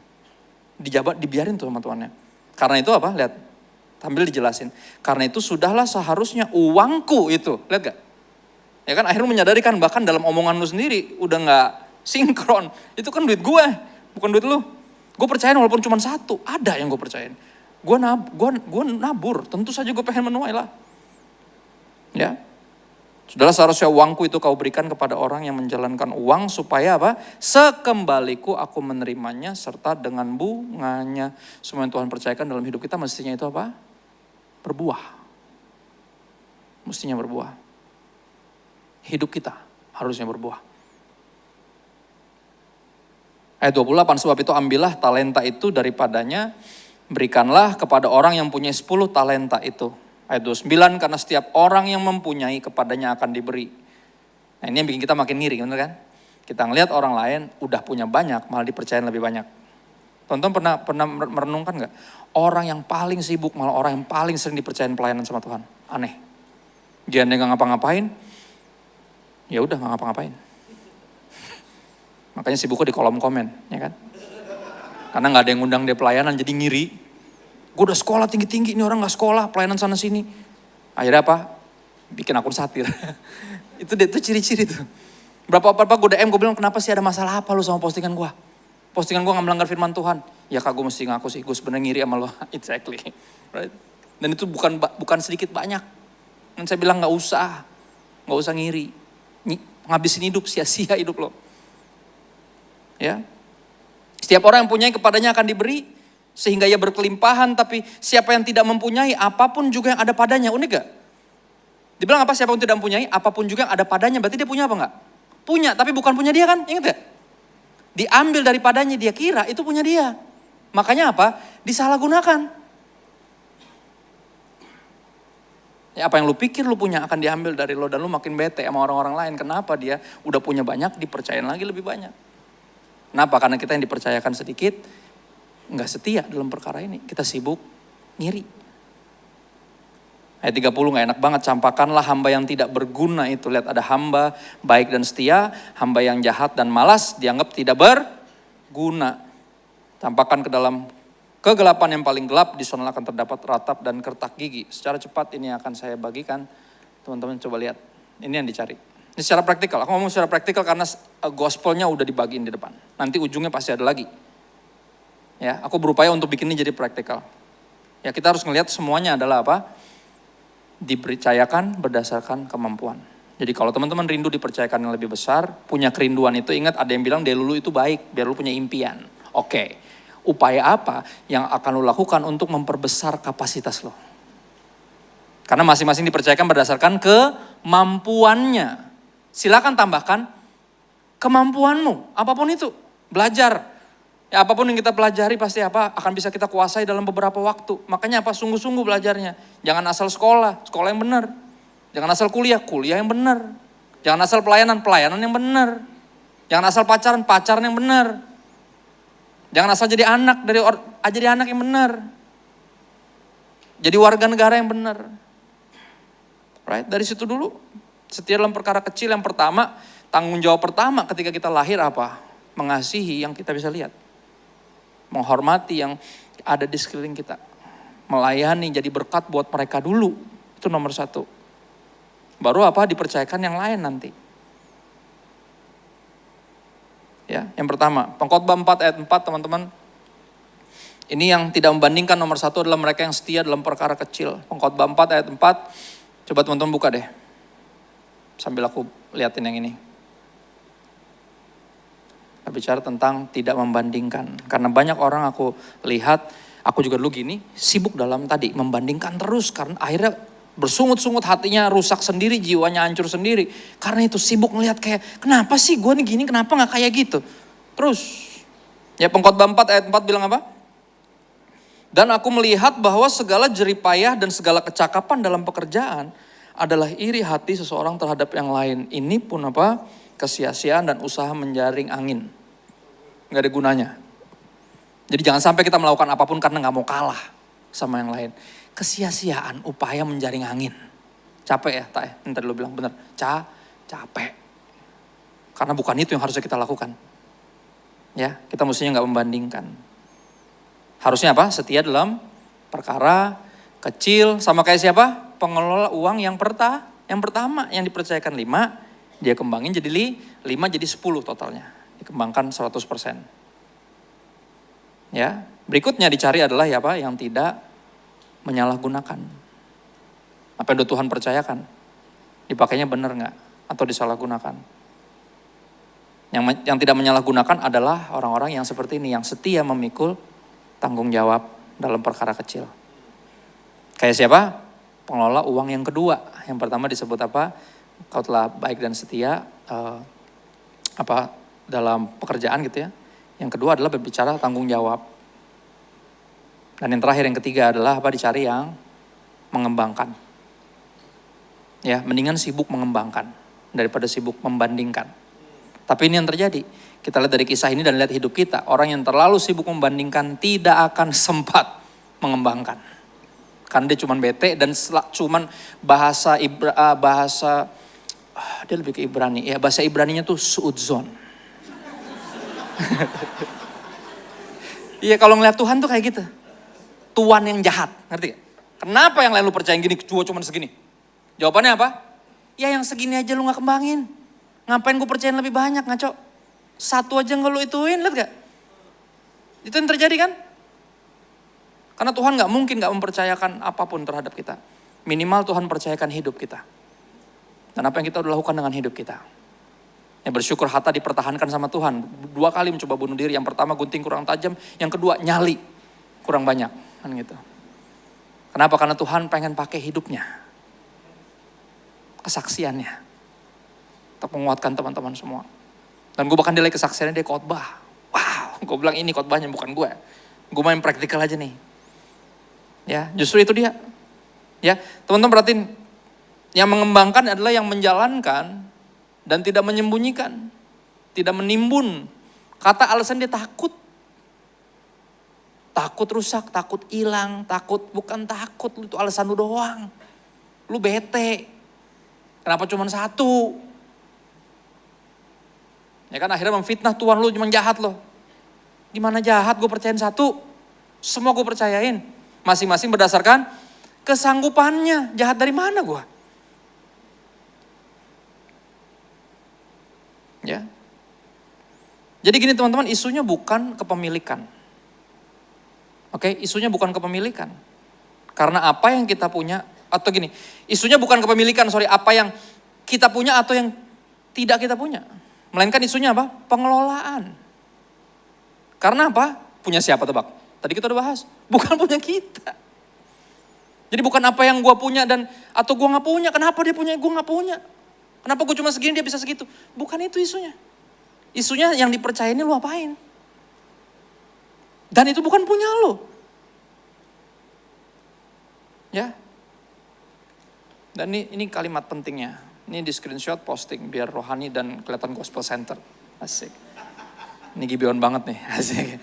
Dibiarin tuh sama tuannya. Karena itu apa, lihat. Sambil dijelasin. Karena itu sudahlah seharusnya uangku itu. Lihat gak? Ya kan akhirnya menyadari kan bahkan dalam omongan lu sendiri udah gak sinkron. Itu kan duit gue, bukan duit lu. Gue percayain walaupun cuma satu. Ada yang gue percayain. Gue nabur. Tentu saja gue pengen menuai lah. Ya. Sudahlah seharusnya uangku itu kau berikan kepada orang yang menjalankan uang supaya apa? Sekembaliku aku menerimanya serta dengan bunganya. Semua yang Tuhan percayakan dalam hidup kita mestinya itu apa? Berbuah. Mestinya berbuah. Hidup kita harusnya berbuah. Ayat 28, sebab itu ambillah talenta itu daripadanya, berikanlah kepada orang yang punya 10 talenta itu. Ayat 29, karena setiap orang yang mempunyai kepadanya akan diberi. Nah ini yang bikin kita makin ngiri, bener kan? Kita ngelihat orang lain udah punya banyak, malah dipercayain lebih banyak. Teman-teman pernah merenungkan gak? Orang yang paling sibuk, malah orang yang paling sering dipercayain pelayanan sama Tuhan. Aneh. Dia gak ngapa-ngapain, ya udah gak ngapa-ngapain. Makanya sibuknya di kolom komen, ya kan? Karena gak ada yang ngundang dia pelayanan, jadi ngiri. Gue udah sekolah tinggi-tinggi, ini orang gak sekolah, pelayanan sana sini. Akhirnya apa? Bikin akun satir. itu ciri-ciri tuh. Berapa gue DM, gue bilang kenapa sih ada masalah apa lu sama postingan gue? Postingan gue gak melanggar firman Tuhan. Ya kak, gue mesti ngaku sih, gue sebenarnya ngiri sama lo. Exactly. Right? Dan itu bukan sedikit banyak. Dan saya bilang gak usah ngiri. Ngabisin hidup, sia-sia hidup lo. Ya. Setiap orang yang punya kepadanya akan diberi. Sehingga ia berkelimpahan, tapi siapa yang tidak mempunyai, apapun juga yang ada padanya. Unik gak? Dibilang apa, siapa yang tidak mempunyai, apapun juga yang ada padanya. Berarti dia punya apa gak? Punya, tapi bukan punya dia kan? Ingat gak? Diambil daripadanya, dia kira itu punya dia. Makanya apa? Disalahgunakan. Ya, apa yang lu pikir lu punya akan diambil dari lo dan lu makin bete sama orang-orang lain. Kenapa dia udah punya banyak, dipercayain lagi lebih banyak. Kenapa? Karena kita yang dipercayakan sedikit, nggak setia dalam perkara ini. Kita sibuk ngiri. Ayat 30 gak enak banget. Campakkanlah hamba yang tidak berguna itu. Lihat ada hamba baik dan setia. Hamba yang jahat dan malas dianggap tidak berguna. Campakkan ke dalam kegelapan yang paling gelap. Di sana akan terdapat ratap dan kertak gigi. Secara cepat ini akan saya bagikan. Teman-teman coba lihat. Ini yang dicari. Ini secara praktikal. Aku ngomong secara praktikal karena gospelnya udah dibagiin di depan. Nanti ujungnya pasti ada lagi. Ya, aku berupaya untuk bikin ini jadi praktikal. Ya, kita harus ngelihat semuanya adalah apa? Dipercayakan berdasarkan kemampuan. Jadi kalau teman-teman rindu dipercayakan yang lebih besar, punya kerinduan itu, ingat ada yang bilang dari dulu itu baik, biar lu punya impian. Oke, upaya apa yang akan lu lakukan untuk memperbesar kapasitas lo? Karena masing-masing dipercayakan berdasarkan kemampuannya. Silakan tambahkan kemampuanmu, apapun itu. Belajar. Ya apapun yang kita pelajari pasti apa akan bisa kita kuasai dalam beberapa waktu. Makanya apa? Sungguh-sungguh belajarnya. Jangan asal sekolah yang benar. Jangan asal kuliah yang benar. Jangan asal pelayanan yang benar. Jangan asal pacaran yang benar. Jangan asal jadi anak jadi anak yang benar. Jadi warga negara yang benar. Right? Dari situ dulu. Setia dalam perkara kecil yang pertama, tanggung jawab pertama ketika kita lahir apa? Mengasihi yang kita bisa lihat. menghormati yang ada di sekeliling kita. Melayani, jadi berkat buat mereka dulu. Itu nomor 1. Baru dipercayakan yang lain nanti. Ya, yang pertama, Pengkhotbah 4 ayat 4 teman-teman. Ini yang tidak membandingkan, nomor 1 adalah mereka yang setia dalam perkara kecil. Pengkhotbah 4 ayat 4, coba teman-teman buka deh. Sambil aku liatin yang ini. Bicara tentang tidak membandingkan. Karena banyak orang aku lihat, aku juga dulu gini, sibuk dalam tadi, membandingkan terus. Karena akhirnya bersungut-sungut hatinya, rusak sendiri, jiwanya hancur sendiri. Karena itu sibuk ngelihat kayak, kenapa sih gue nih gini, kenapa gak kayak gitu. Terus, ya Pengkhotbah 4 ayat 4 bilang apa? Dan aku melihat bahwa segala jeripayah dan segala kecakapan dalam pekerjaan adalah iri hati seseorang terhadap yang lain. Ini pun kesia-siaan dan usaha menjaring angin. Gak ada gunanya. Jadi jangan sampai kita melakukan apapun karena gak mau kalah sama yang lain. Kesia-siaan upaya menjaring angin. Capek ya, tak ya? Nanti lu bilang bener, capek. Karena bukan itu yang harusnya kita lakukan. Ya, kita mestinya gak membandingkan. Harusnya Setia dalam perkara kecil. Sama kayak siapa? Pengelola uang yang pertama yang dipercayakan 5, dia kembangin jadi 5 jadi 10 totalnya. Dikembangkan 100%. Ya, berikutnya dicari adalah yang tidak menyalahgunakan. Apa yang Tuhan percayakan? Dipakainya benar nggak? Atau disalahgunakan? Yang tidak menyalahgunakan adalah orang-orang yang seperti ini, yang setia memikul tanggung jawab dalam perkara kecil. Kayak siapa? Pengelola uang yang kedua. Yang pertama disebut Kau telah baik dan setia dalam pekerjaan gitu ya. Yang kedua adalah berbicara tanggung jawab. Dan yang terakhir, yang ketiga adalah dicari yang mengembangkan. Ya, mendingan sibuk mengembangkan daripada sibuk membandingkan. Tapi ini yang terjadi. Kita lihat dari kisah ini dan lihat hidup kita. Orang yang terlalu sibuk membandingkan tidak akan sempat mengembangkan. Karena dia cuma bete dan cuman dia lebih ke Ibrani. Ya, bahasa Ibraninya tuh suudzon. Iya, kalau ngeliat Tuhan tuh kayak gitu. Tuan yang jahat, ngerti gak? Kenapa yang lain lu percayain gini, cuma segini? Jawabannya apa? Ya yang segini aja lu gak kembangin. Ngapain gue percayain lebih banyak, ngaco? 1 aja gak lu ituin, lihat gak? Itu yang terjadi kan? Karena Tuhan gak mungkin gak mempercayakan apapun terhadap kita. Minimal Tuhan percayakan hidup kita. Dan apa yang kita udah lakukan dengan hidup kita. Ya, bersyukur Hatta dipertahankan sama Tuhan. 2 kali mencoba bunuh diri. Yang pertama gunting kurang tajam. Yang kedua nyali kurang banyak. Kan gitu. Kenapa? Karena Tuhan pengen pakai hidupnya. Kesaksiannya. Untuk menguatkan teman-teman semua. Dan gue bahkan nilai kesaksiannya dia khotbah. Wow, gue bilang ini khotbahnya bukan gue. Gue main praktikal aja nih. Ya, justru itu dia. Ya, teman-teman perhatiin. Yang mengembangkan adalah yang menjalankan dan tidak menyembunyikan, tidak menimbun. Kata alasan dia takut. Takut rusak, takut hilang, bukan takut, itu alasan lu doang. Lu bete. Kenapa cuma 1? Ya kan akhirnya memfitnah Tuhan, lu cuma jahat loh. Gimana jahat, gue percayain 1. Semua gue percayain. Masing-masing berdasarkan kesanggupannya. Jahat dari mana gue? Ya. Jadi gini teman-teman, isunya bukan kepemilikan. Oke, isunya bukan kepemilikan. Karena apa yang kita punya, atau gini, isunya bukan kepemilikan, apa yang kita punya atau yang tidak kita punya. Melainkan isunya apa? Pengelolaan. Karena apa? Punya siapa tebak? Tadi kita udah bahas. Bukan punya kita. Jadi bukan apa yang gue punya atau gue gak punya. Kenapa dia punya, gue gak punya. Kenapa gue cuma segini, dia bisa segitu. Bukan itu isunya. Isunya yang dipercaya ini lu apain. Dan itu bukan punya lu. Ya. Dan ini kalimat pentingnya. Ini di screenshot posting biar rohani dan kelihatan gospel center. Asik. Ini Gibeon banget nih. Asik.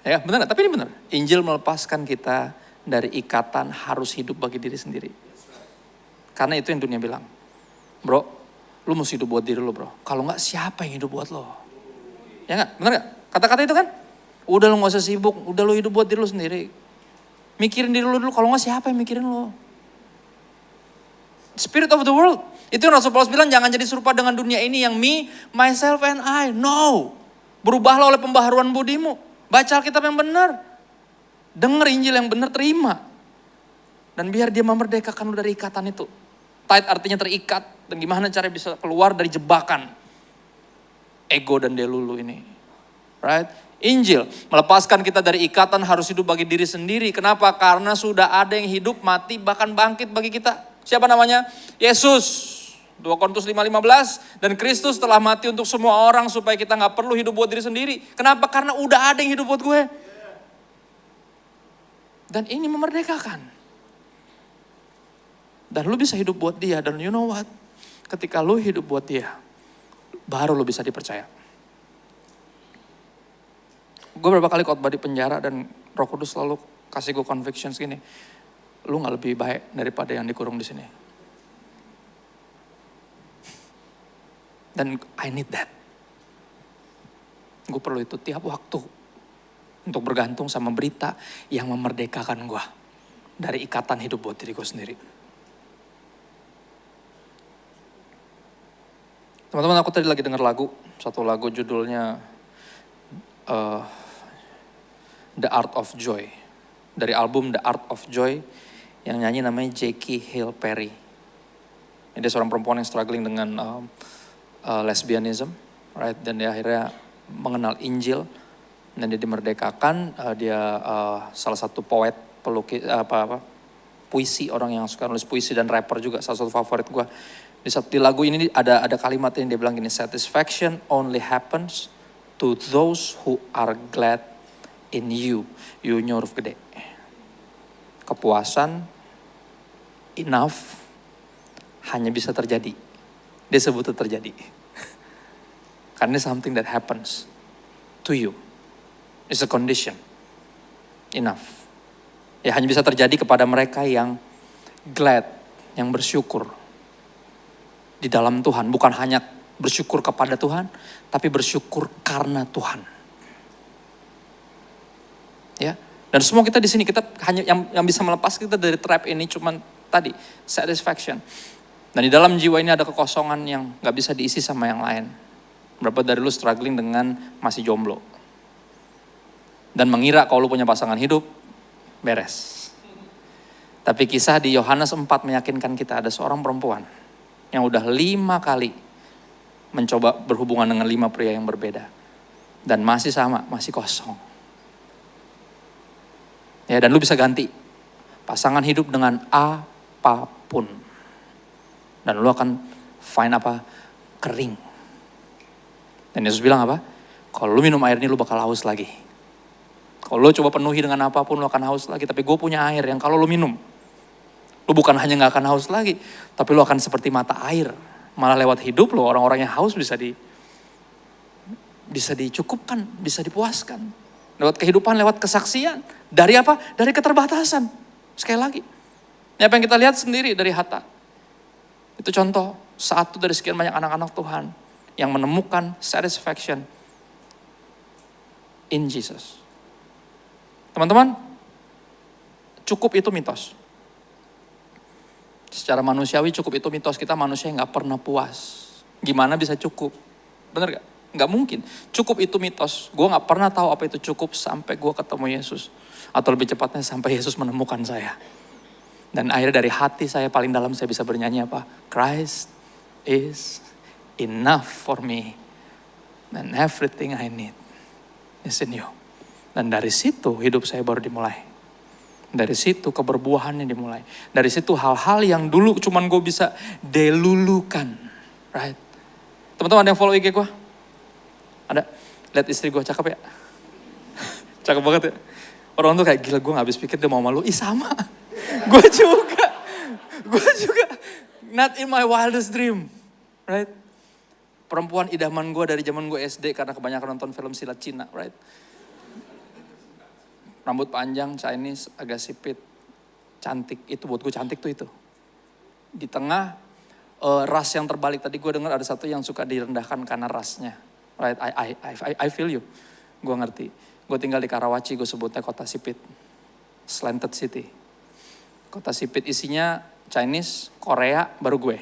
Ya benar, tapi ini benar. Injil melepaskan kita dari ikatan harus hidup bagi diri sendiri. Karena itu yang dunia bilang. Bro, lu mesti hidup buat diri lu bro. Kalau enggak siapa yang hidup buat lo? Ya enggak? Benar enggak? Kata-kata itu kan, udah lu gak usah sibuk, udah lu hidup buat diri lu sendiri. Mikirin diri lu dulu, kalau gak siapa yang mikirin lu. Spirit of the world. Itu yang Rasul Paulus bilang, jangan jadi serupa dengan dunia ini yang me, myself and I. No. Berubahlah oleh pembaharuan budimu. Baca Alkitab yang benar. Dengar Injil yang benar, terima. Dan biar dia memerdekakan lu dari ikatan itu. Tight artinya terikat. Dan gimana cara bisa keluar dari jebakan ego dan delulu ini. Right? Injil melepaskan kita dari ikatan harus hidup bagi diri sendiri. Kenapa? Karena sudah ada yang hidup, mati, bahkan bangkit bagi kita. Siapa namanya? Yesus. 2 Korintus 5:15. Dan Kristus telah mati untuk semua orang supaya kita gak perlu hidup buat diri sendiri. Kenapa? Karena udah ada yang hidup buat gue. Dan ini memerdekakan. Dan lu bisa hidup buat dia. Dan you know what? Ketika lu hidup buat dia, baru lu bisa dipercaya. Gue berapa kali khotbah di penjara dan Roh Kudus selalu kasih gue convictions gini. Lu gak lebih baik daripada yang dikurung di sini. Dan I need that. Gue perlu itu tiap waktu. Untuk bergantung sama berita yang memerdekakan gue. Dari ikatan hidup buat diri gue sendiri. Teman-teman, aku tadi lagi denger lagu. Satu lagu judulnya The Art of Joy. Dari album The Art of Joy. Yang nyanyi namanya Jackie Hill Perry. Dia seorang perempuan yang struggling dengan lesbianism. Right? Dan dia akhirnya mengenal Injil. Dan dia dimerdekakan. Dia salah satu poet, pelukis, puisi, orang yang suka nulis puisi dan rapper juga. Salah satu favorit gue. Di lagu ini ada kalimat yang dia bilang gini, satisfaction only happens to those who are glad in you. You huruf gede. Kepuasan enough hanya bisa terjadi. Dia sebut itu terjadi. Karena something that happens to you. It's a condition. Enough. Ya hanya bisa terjadi kepada mereka yang glad, yang bersyukur di dalam Tuhan. Bukan hanya bersyukur kepada Tuhan, tapi bersyukur karena Tuhan. Ya, dan semua kita di sini kita hanya yang bisa melepas kita dari trap ini cuman tadi satisfaction. Dan di dalam jiwa ini ada kekosongan yang nggak bisa diisi sama yang lain. Berapa dari lu struggling dengan masih jomblo dan mengira kalau lu punya pasangan hidup beres. Tapi kisah di Yohanes 4 meyakinkan kita ada seorang perempuan yang udah 5 kali mencoba berhubungan dengan 5 pria yang berbeda. Dan masih sama, masih kosong. Ya, dan lu bisa ganti pasangan hidup dengan apapun. Dan lu akan find apa? Kering. Dan Yesus bilang apa? Kalau lu minum air ini lu bakal haus lagi. Kalau lu coba penuhi dengan apapun lu akan haus lagi. Tapi gue punya air yang kalau lu minum, lu bukan hanya gak akan haus lagi, tapi lu akan seperti mata air. Malah lewat hidup lu, orang-orang yang haus bisa dicukupkan, bisa dipuaskan. Lewat kehidupan, lewat kesaksian. Dari apa? Dari keterbatasan. Sekali lagi. Ini apa yang kita lihat sendiri dari Hatta. Itu contoh, satu dari sekian banyak anak-anak Tuhan yang menemukan satisfaction in Jesus. Teman-teman, cukup itu mitos. Secara manusiawi cukup itu mitos, kita manusia yang gak pernah puas. Gimana bisa cukup? Bener gak? Gak mungkin. Cukup itu mitos. Gue gak pernah tahu apa itu cukup sampai gue ketemu Yesus. Atau lebih cepatnya sampai Yesus menemukan saya. Dan akhirnya dari hati saya paling dalam saya bisa bernyanyi apa? Christ is enough for me. And everything I need is in you. Dan dari situ hidup saya baru dimulai. Dari situ keberbuahannya dimulai. Dari situ hal-hal yang dulu cuman gue bisa delulukan. Right? Teman-teman ada yang follow IG gue? Ada? Lihat istri gue cakep ya? Cakep banget ya? Orang tuh kayak gila, gue gak habis pikir dia mau malu. Ih sama. Gue juga. Not in my wildest dream. Right? Perempuan idaman gue dari zaman gue SD karena kebanyakan nonton film silat Cina. Right? Rambut panjang, Chinese, agak sipit, cantik. Itu buat gue cantik tuh itu. Di tengah ras yang terbalik. Tadi gue dengar ada satu yang suka direndahkan karena rasnya. Right, I feel you. Gue ngerti. Gue tinggal di Karawaci, gue sebutnya kota sipit. Slanted City. Kota sipit isinya Chinese, Korea, baru gue.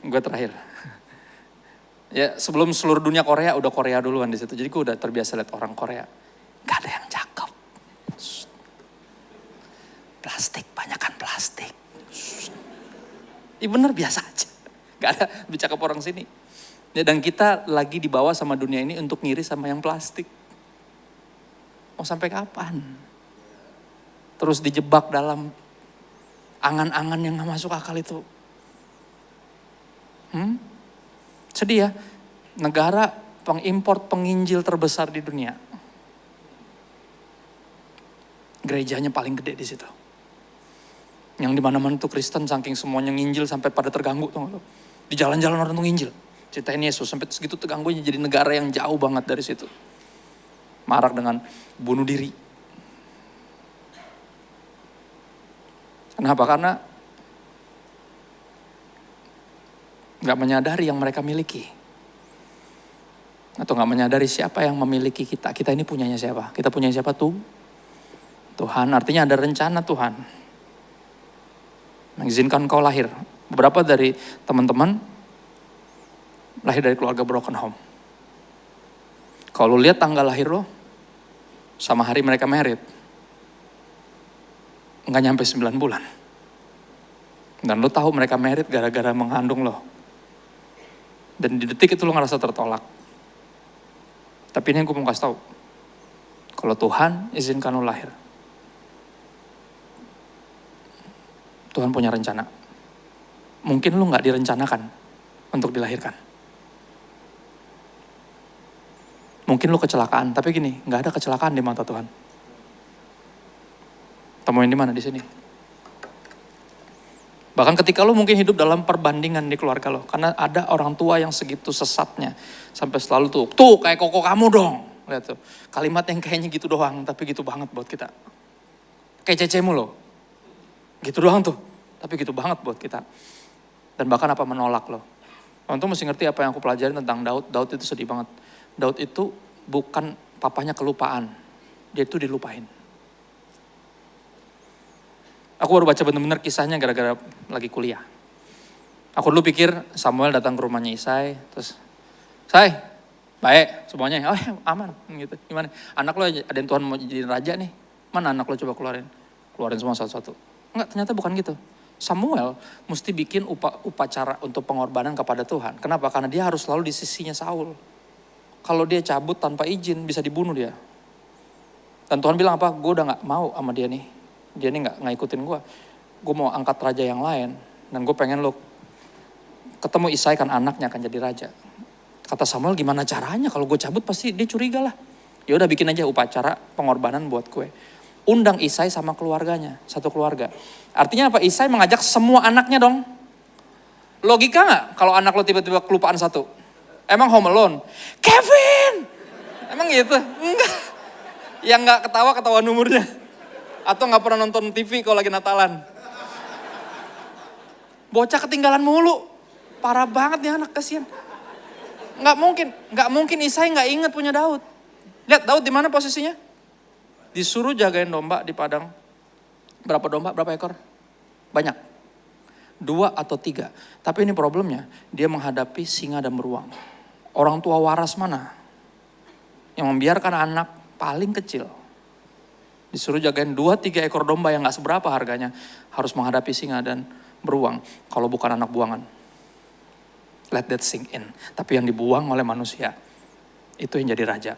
Gue terakhir. Ya sebelum seluruh dunia Korea, udah Korea duluan di situ. Jadi gue udah terbiasa lihat orang Korea. Gak ada yang cakep. Plastik, banyakan plastik. Iya bener, biasa aja. Gak ada lebih cakep orang sini. Ya, dan kita lagi dibawa sama dunia ini untuk ngiri sama yang plastik. Mau sampai kapan? Terus dijebak dalam angan-angan yang gak masuk akal itu. Sedih ya, negara pengimpor penginjil terbesar di dunia. Gerejanya paling gede di situ. Yang dimana-mana tuh Kristen saking semuanya nginjil sampai pada terganggu tuh lo. Di jalan-jalan orang tuh nginjil. Ceritain Yesus sampai segitu terganggunya, jadi negara yang jauh banget dari situ. Marak dengan bunuh diri. Kenapa? Karena gak menyadari yang mereka miliki. Atau gak menyadari siapa yang memiliki kita. Kita ini punyanya siapa? Kita punya siapa tuh? Tuhan, artinya ada rencana Tuhan. Mengizinkan kau lahir. Beberapa dari teman-teman lahir dari keluarga broken home. Kalau lihat tanggal lahir lo, sama hari mereka married, nggak nyampe 9 bulan. Dan lo tahu mereka married gara-gara mengandung lo. Dan di detik itu lo ngerasa tertolak. Tapi ini yang gue mau kasih tahu. Kalau Tuhan izinkan lo lahir, Tuhan punya rencana. Mungkin lu gak direncanakan untuk dilahirkan. Mungkin lu kecelakaan, tapi gini, gak ada kecelakaan di mata Tuhan. Temuin di mana? Di sini. Bahkan ketika lu mungkin hidup dalam perbandingan di keluarga lo, karena ada orang tua yang segitu sesatnya, sampai selalu tuh kayak koko kamu dong. Lihat tuh, kalimat yang kayaknya gitu doang, tapi gitu banget buat kita. Kayak cecemu lo. Gitu doang tuh, tapi gitu banget buat kita. Dan bahkan apa menolak lo. Orang tuh mesti ngerti apa yang aku pelajarin tentang Daud. Daud itu sedih banget. Daud itu bukan papanya kelupaan. Dia itu dilupain. Aku baru baca bener-bener kisahnya gara-gara lagi kuliah. Aku dulu pikir Samuel datang ke rumahnya Isai. Terus, Isai, baik semuanya. Oh aman gitu. Gimana? Anak lo ada yang Tuhan mau jadi raja nih. Mana anak lo, coba keluarin. Keluarin semua satu-satu. Enggak, ternyata bukan gitu. Samuel mesti bikin upacara untuk pengorbanan kepada Tuhan. Kenapa? Karena dia harus selalu di sisinya Saul. Kalau dia cabut tanpa izin bisa dibunuh dia. Dan Tuhan bilang apa? Gue udah gak mau sama dia nih. Dia nih gak ikutin gue. Gue mau angkat raja yang lain. Dan gue pengen lo ketemu Isai, kan anaknya akan jadi raja. Kata Samuel, gimana caranya? Kalau gue cabut pasti dia curiga lah. Ya udah bikin aja upacara pengorbanan buat gue. Undang Isai sama keluarganya, satu keluarga. Artinya apa? Isai mengajak semua anaknya dong. Logika gak kalau anak lo tiba-tiba kelupaan satu? Emang Home Alone? Kevin! Emang gitu? Enggak. Yang gak ketawa umurnya. Atau gak pernah nonton TV kalau lagi Natalan. Bocah ketinggalan mulu. Parah banget nih anak, kasihan. Gak mungkin Isai gak inget punya Daud. Lihat Daud di mana posisinya? Disuruh jagain domba di padang. Berapa domba? Berapa ekor? Banyak. 2 atau 3. Tapi ini problemnya. Dia menghadapi singa dan beruang. Orang tua waras mana? Yang membiarkan anak paling kecil. Disuruh jagain 2-3 ekor domba yang gak seberapa harganya. Harus menghadapi singa dan beruang. Kalau bukan anak buangan. Let that sink in. Tapi yang dibuang oleh manusia. Itu yang jadi raja.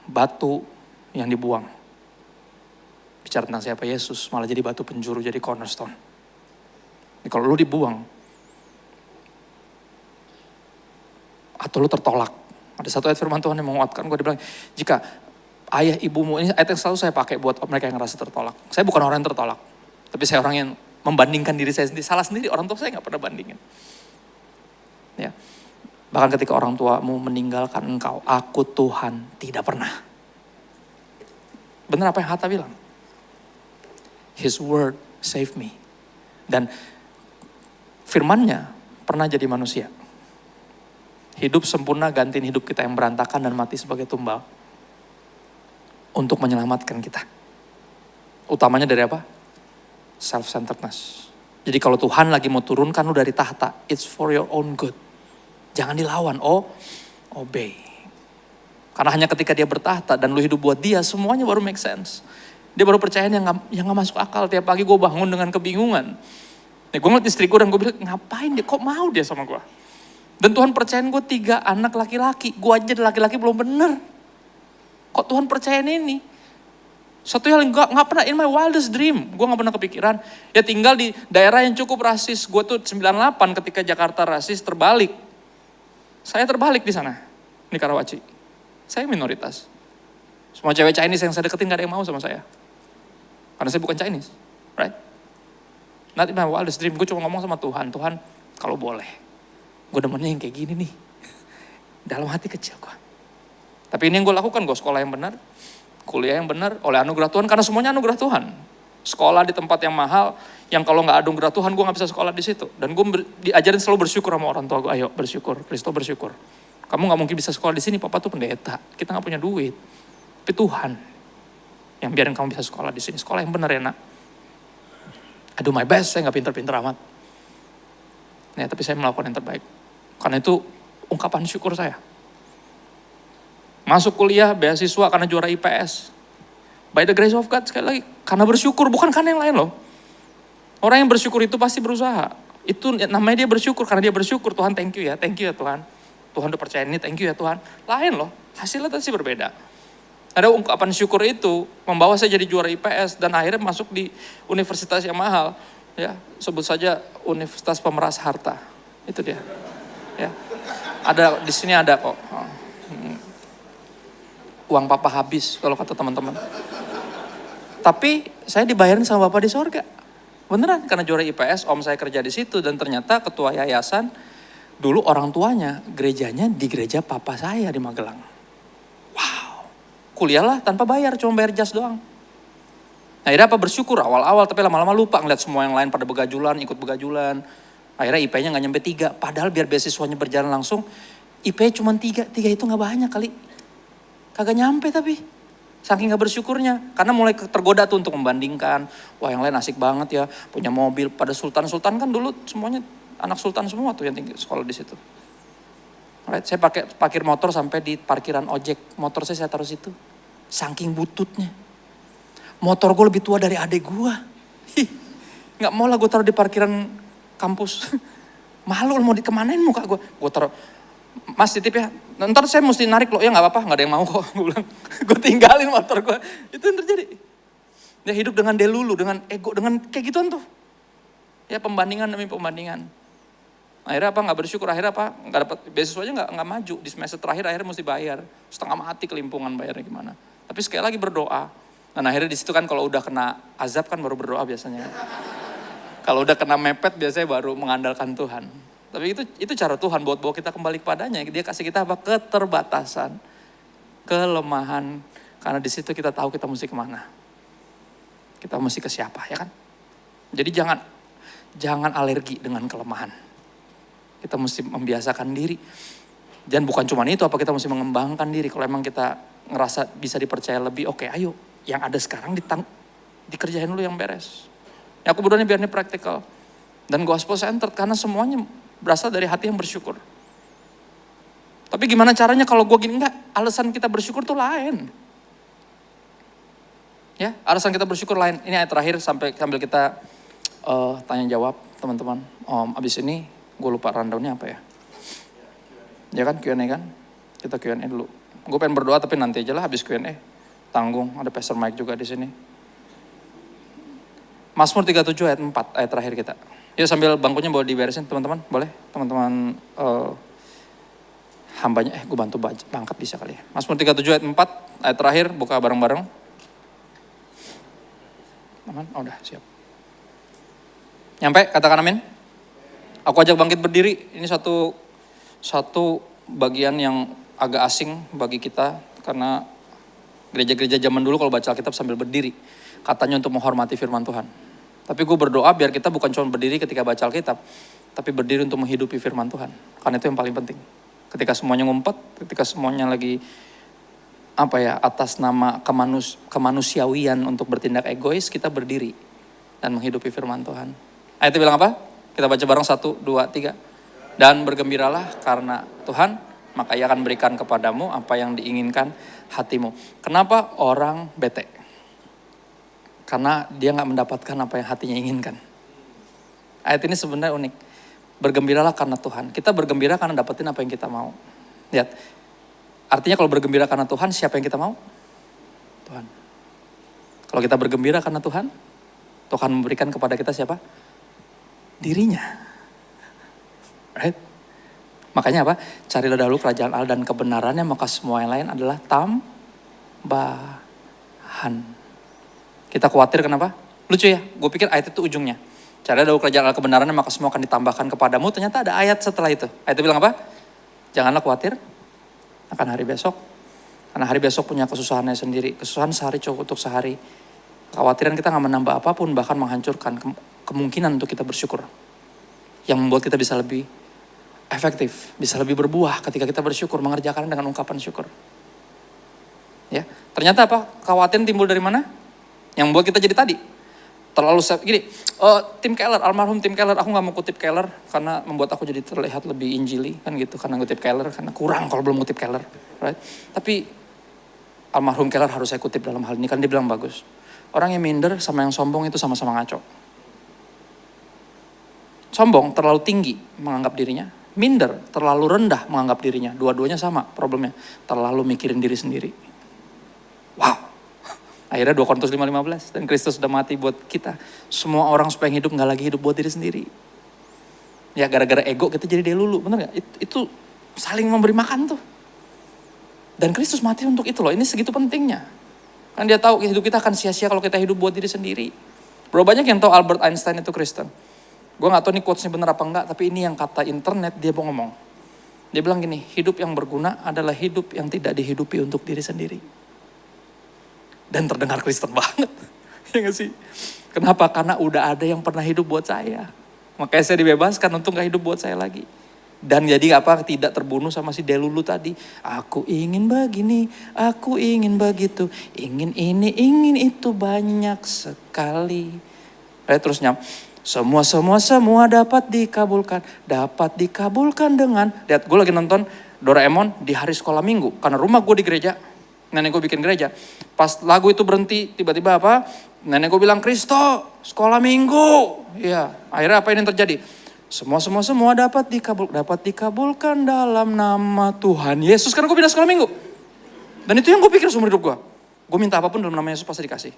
Batu yang dibuang. Bicara tentang siapa? Yesus malah jadi batu penjuru, jadi cornerstone. Jadi kalau lu dibuang, atau lu tertolak, ada satu ayat firman Tuhan yang menguatkan gue, dibilang, jika ayah ibumu, ini ayat yang selalu saya pakai buat mereka yang ngerasa tertolak. Saya bukan orang yang tertolak, tapi saya orang yang membandingkan diri saya sendiri. Salah sendiri, orang tua saya gak pernah bandingin. Ya. Bahkan ketika orang tuamu meninggalkan engkau, aku Tuhan tidak pernah. Benar apa yang Hatta bilang? His word save me. Dan firmannya pernah jadi manusia. Hidup sempurna gantiin hidup kita yang berantakan dan mati sebagai tumbal. untuk menyelamatkan kita. Utamanya dari apa? Self-centeredness. Jadi kalau Tuhan lagi mau turunkan lu dari tahta, it's for your own good. Jangan dilawan, obey. Karena hanya ketika dia bertahta dan lu hidup buat dia, semuanya baru make sense. Dia baru percaya yang gak masuk akal. Tiap pagi gue bangun dengan kebingungan. Nih gue ngeliat istri gue dan gue bilang, ngapain dia, kok mau dia sama gue? Dan Tuhan percayain gue 3 anak laki-laki. Gue aja laki-laki belum bener. Kok Tuhan percayain ini? Satu hal yang gak pernah in my wildest dream. Gue gak pernah kepikiran. Ya tinggal di daerah yang cukup rasis. Gue tuh 98 ketika Jakarta rasis terbalik. Saya terbalik di sana. Di Karawaci. Saya minoritas. Semua cewek Chinese yang saya deketin gak ada yang mau sama saya. Karena saya bukan Chinese. Right? Not in my wildest dream. Gue cuma ngomong sama Tuhan. Tuhan kalau boleh. Gue demennya yang kayak gini nih. Dalam hati kecil gue. Tapi ini yang gue lakukan. Gue sekolah yang benar. Kuliah yang benar. Oleh anugerah Tuhan. Karena semuanya anugerah Tuhan. Sekolah di tempat yang mahal. Yang kalau gak anugerah Tuhan gue gak bisa sekolah di situ. Dan gue diajarin selalu bersyukur sama orang tua gue. Ayo bersyukur. Kristo bersyukur. Kamu gak mungkin bisa sekolah di sini. Papa tuh pendeta. Kita gak punya duit. Tapi Tuhan yang biarin kamu bisa sekolah di sini. Sekolah yang benar ya nak. I do my best. Saya gak pinter-pinter amat. Ya, tapi saya melakukan yang terbaik. Karena itu ungkapan syukur saya. Masuk kuliah, beasiswa karena juara IPS. By the grace of God, sekali lagi. Karena bersyukur, bukan karena yang lain loh. Orang yang bersyukur itu pasti berusaha. Itu namanya dia bersyukur. Karena dia bersyukur, Tuhan thank you ya Tuhan. Tuhan udah percaya ini, thank you ya Tuhan. Lain loh, hasilnya pasti berbeda. Ada ungkapan syukur itu membawa saya jadi juara IPS dan akhirnya masuk di universitas yang mahal. Ya, sebut saja Universitas Pemeras Harta. Itu dia. Ya. Ada di sini ada kok. Uang papa habis kalau kata teman-teman. Tapi saya dibayarin sama Bapak di sorga. Beneran, karena juara IPS, om saya kerja di situ dan ternyata ketua yayasan dulu orang tuanya gerejanya di gereja papa saya di Magelang. Wow, kuliahlah tanpa bayar, cuma bayar jas doang. Nah, akhirnya apa bersyukur awal-awal, tapi lama-lama lupa ngeliat semua yang lain pada begajulan, ikut begajulan. Akhirnya IP-nya gak nyampe 3, padahal biar beasiswanya berjalan langsung, IP cuma 3 itu gak banyak kali. Kagak nyampe tapi. Saking gak bersyukurnya. Karena mulai tergoda tuh untuk membandingkan. Wah yang lain asik banget ya. Punya mobil. Pada sultan-sultan kan dulu semuanya anak sultan semua tuh yang tinggi sekolah di situ. Alright, saya parkir motor sampai di parkiran ojek. Motor saya taruh situ. Saking bututnya. Motor gue lebih tua dari adik gue. Gak mau lah gue taruh di parkiran kampus. Malu mau dikemanain muka gue. Gue taruh. Mas titip ya, ntar saya mesti narik loh, ya gak apa-apa, gak ada yang mau kok. Gue bilang, gue tinggalin motor gue. Itu yang terjadi. Dia hidup dengan delulu, dengan ego, dengan kayak gituan tuh. Ya pembandingan demi pembandingan. Akhirnya apa, gak bersyukur, akhirnya apa, gak dapat beasiswanya gak maju. Di semester terakhir akhirnya mesti bayar. Setengah mati kelimpungan bayarnya gimana. Tapi sekali lagi berdoa. Dan akhirnya di situ kan kalau udah kena azab kan baru berdoa biasanya. Kalau udah kena mepet biasanya baru mengandalkan Tuhan. Tapi itu cara Tuhan buat bawa kita kembali kepadanya. Dia kasih kita apa? Keterbatasan, kelemahan. Karena di situ kita tahu kita mesti kemana. Kita mesti ke siapa, ya kan? Jadi jangan alergi dengan kelemahan. Kita mesti membiasakan diri. Dan bukan cuma itu, apa kita mesti mengembangkan diri. Kalau emang kita ngerasa bisa dipercaya lebih, oke ayo. Yang ada sekarang dikerjain dulu yang beres. Ya, aku berdoanya biar ini praktikal. Dan gospel centered karena semuanya berasal dari hati yang bersyukur. Tapi gimana caranya kalau gue gini? Enggak, alasan kita bersyukur tuh lain. Ya, alasan kita bersyukur lain. Ini ayat terakhir sambil kita tanya jawab teman-teman. Abis ini gue lupa rundownnya apa ya. Ya kan Q&A kan? Kita Q&A dulu. Gue pengen berdoa tapi nanti aja lah habis Q&A. Tanggung, ada Pastor Mike juga di sini. Mazmur 37 ayat 4, ayat terakhir kita. Yuk sambil bangkunya boleh diberesin teman-teman, boleh? Teman-teman hambanya, gue bantu bangkat bisa kali ya. Mazmur 37 ayat 4, ayat terakhir, buka bareng-bareng. Aman? Oh, udah siap. Nyampe, katakan amin. Aku ajak bangkit berdiri, ini satu bagian yang agak asing bagi kita. Karena gereja-gereja zaman dulu kalau baca Alkitab sambil berdiri. Katanya untuk menghormati firman Tuhan. Tapi gue berdoa biar kita bukan cuma berdiri ketika baca Alkitab, tapi berdiri untuk menghidupi firman Tuhan. Karena itu yang paling penting. Ketika semuanya ngumpet, ketika semuanya lagi atas nama kemanusiawian untuk bertindak egois, kita berdiri dan menghidupi firman Tuhan. Ayatnya bilang apa? Kita baca bareng 1, 2, 3. Dan bergembiralah karena Tuhan, maka Ia akan berikan kepadamu apa yang diinginkan hatimu. Kenapa orang bete? Karena dia gak mendapatkan apa yang hatinya inginkan. Ayat ini sebenarnya unik. Bergembiralah karena Tuhan. Kita bergembira karena dapetin apa yang kita mau. Lihat. Artinya kalau bergembira karena Tuhan, siapa yang kita mau? Tuhan. Kalau kita bergembira karena Tuhan, Tuhan memberikan kepada kita siapa? Dirinya. Right? Makanya apa? Carilah dahulu kerajaan Allah dan kebenarannya, maka semua yang lain adalah tambahan. Kita khawatir kenapa? Lucu ya, gue pikir ayat itu ujungnya. Carilah dahulu kerajaan Allah kebenarannya, maka semua akan ditambahkan kepadamu. Ternyata ada ayat setelah itu. Ayat itu bilang apa? Janganlah khawatir akan hari besok. Karena hari besok punya kesusahannya sendiri. Kesusahan sehari cukup untuk sehari. Kekhawatiran kita gak menambah apapun, bahkan menghancurkan kemungkinan untuk kita bersyukur. Yang membuat kita bisa lebih efektif, bisa lebih berbuah ketika kita bersyukur, mengerjakan dengan ungkapan syukur. Ya, ternyata apa? Kekhawatiran timbul dari mana? Yang membuat kita jadi tadi. Terlalu gini, Tim Keller, almarhum Tim Keller, aku gak mau kutip Keller karena membuat aku jadi terlihat lebih injili kan gitu, karena ngutip Keller, karena kurang kalau belum ngutip Keller, right? Tapi almarhum Keller harus saya kutip dalam hal ini, kan dia bilang bagus. Orang yang minder sama yang sombong itu sama-sama ngaco. Sombong terlalu tinggi menganggap dirinya, minder terlalu rendah menganggap dirinya, dua-duanya sama problemnya, terlalu mikirin diri sendiri. Wow. Akhirnya 2 Korintus 5:15, dan Kristus sudah mati buat kita. Semua orang supaya hidup gak lagi hidup buat diri sendiri. Ya gara-gara ego kita jadi delulu, bener gak? Itu saling memberi makan tuh. Dan Kristus mati untuk itu loh, ini segitu pentingnya. Kan dia tahu hidup kita akan sia-sia kalau kita hidup buat diri sendiri. Berapa banyak yang tahu Albert Einstein itu Kristen? Gue gak tahu nih quotes-nya bener apa enggak, tapi ini yang kata internet dia mau ngomong. Dia bilang gini, hidup yang berguna adalah hidup yang tidak dihidupi untuk diri sendiri. Dan terdengar Kristen banget. Ya gak sih? Kenapa? Karena udah ada yang pernah hidup buat saya. Makanya saya dibebaskan untuk gak hidup buat saya lagi. Dan jadi apa? Tidak terbunuh sama si delulu tadi. Aku ingin begini, aku ingin begitu. Ingin ini, ingin itu, banyak sekali. Terusnya. Semua dapat dikabulkan. Dapat dikabulkan dengan. Lihat, gue lagi nonton Doraemon di hari sekolah minggu. Karena rumah gue di gereja. Nenek gue bikin gereja. Pas lagu itu berhenti, tiba-tiba apa? Nenek gue bilang, Kristo, sekolah minggu. Iya, akhirnya apa yang terjadi? Semua dapat dikabulkan dalam nama Tuhan Yesus. Karena gue pindah sekolah minggu. Dan itu yang gue pikir seumur hidup gue. Gue minta apapun dalam nama Yesus pasti dikasih.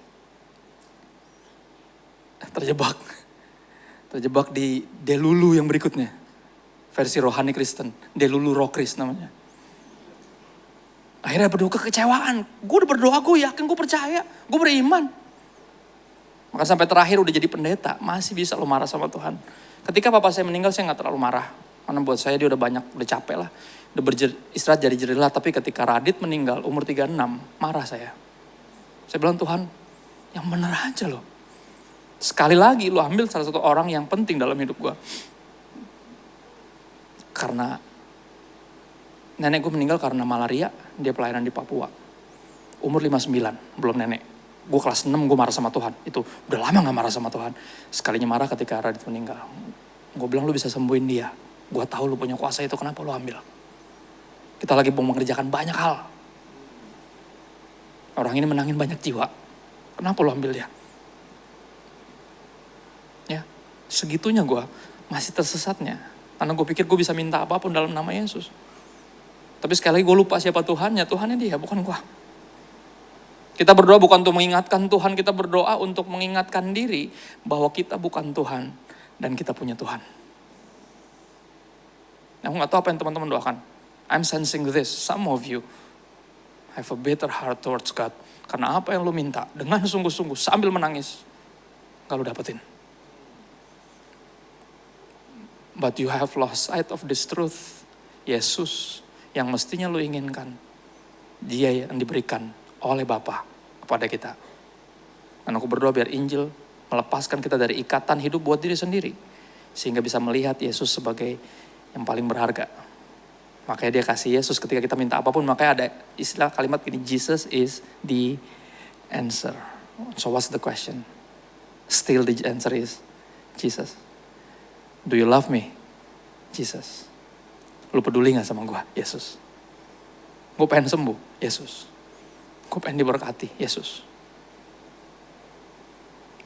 Terjebak di delulu yang berikutnya. Versi rohani Kristen. Delulu Rockris namanya. Akhirnya berdoa kekecewaan. Gue udah berdoa, gue yakin, gue percaya. Gue beriman. Maka sampai terakhir udah jadi pendeta. Masih bisa lo marah sama Tuhan. Ketika papa saya meninggal saya gak terlalu marah. Karena buat saya dia udah banyak, udah capek lah. Udah istirahat jadi jerilah. Tapi ketika Radit meninggal umur 36, marah saya. Saya bilang, Tuhan yang bener aja loh. Sekali lagi lo ambil salah satu orang yang penting dalam hidup gue. Karena nenek gue meninggal karena malaria. Dia pelayanan di Papua. Umur 59, belum nenek. Gue kelas 6, gue marah sama Tuhan. Itu udah lama gak marah sama Tuhan. Sekalinya marah ketika Radit meninggal. Gue bilang, lu bisa sembuhin dia. Gue tahu lu punya kuasa itu, kenapa lu ambil? Kita lagi mau mengerjakan banyak hal. Orang ini menangin banyak jiwa. Kenapa lu ambil dia? Ya, segitunya gue masih tersesatnya. Karena gue pikir gue bisa minta apapun dalam nama Yesus. Tapi sekali lagi gue lupa siapa Tuhannya. Tuhannya dia, bukan gue. Kita berdoa bukan untuk mengingatkan Tuhan. Kita berdoa untuk mengingatkan diri bahwa kita bukan Tuhan. Dan kita punya Tuhan. Aku gak tahu apa yang teman-teman doakan. I'm sensing this. Some of you have a better heart towards God. Karena apa yang lu minta dengan sungguh-sungguh sambil menangis. Gak lu dapetin. But you have lost sight of this truth. Yesus yang mestinya lu inginkan, dia yang diberikan oleh Bapa kepada kita. Dan aku berdoa biar Injil melepaskan kita dari ikatan hidup buat diri sendiri. Sehingga bisa melihat Yesus sebagai yang paling berharga. Makanya dia kasih Yesus ketika kita minta apapun. Makanya ada istilah kalimat gini, Jesus is the answer. So what's the question? Still the answer is Jesus. Do you love me? Jesus. Lu peduli gak sama gue? Yesus. Gue pengen sembuh? Yesus. Gue pengen diberkati? Yesus.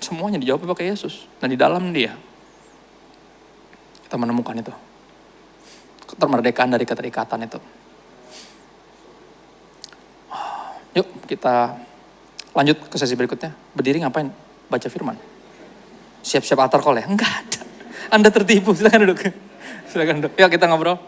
Semuanya dijawab pakai Yesus. Dan di dalam dia, kita menemukan itu. Kemerdekaan dari keterikatan itu. Yuk kita lanjut ke sesi berikutnya. Berdiri ngapain? Baca firman. Siap-siap altar call ya? Enggak ada. Anda tertipu, silakan duduk. Silakan duduk. Yuk kita ngobrol.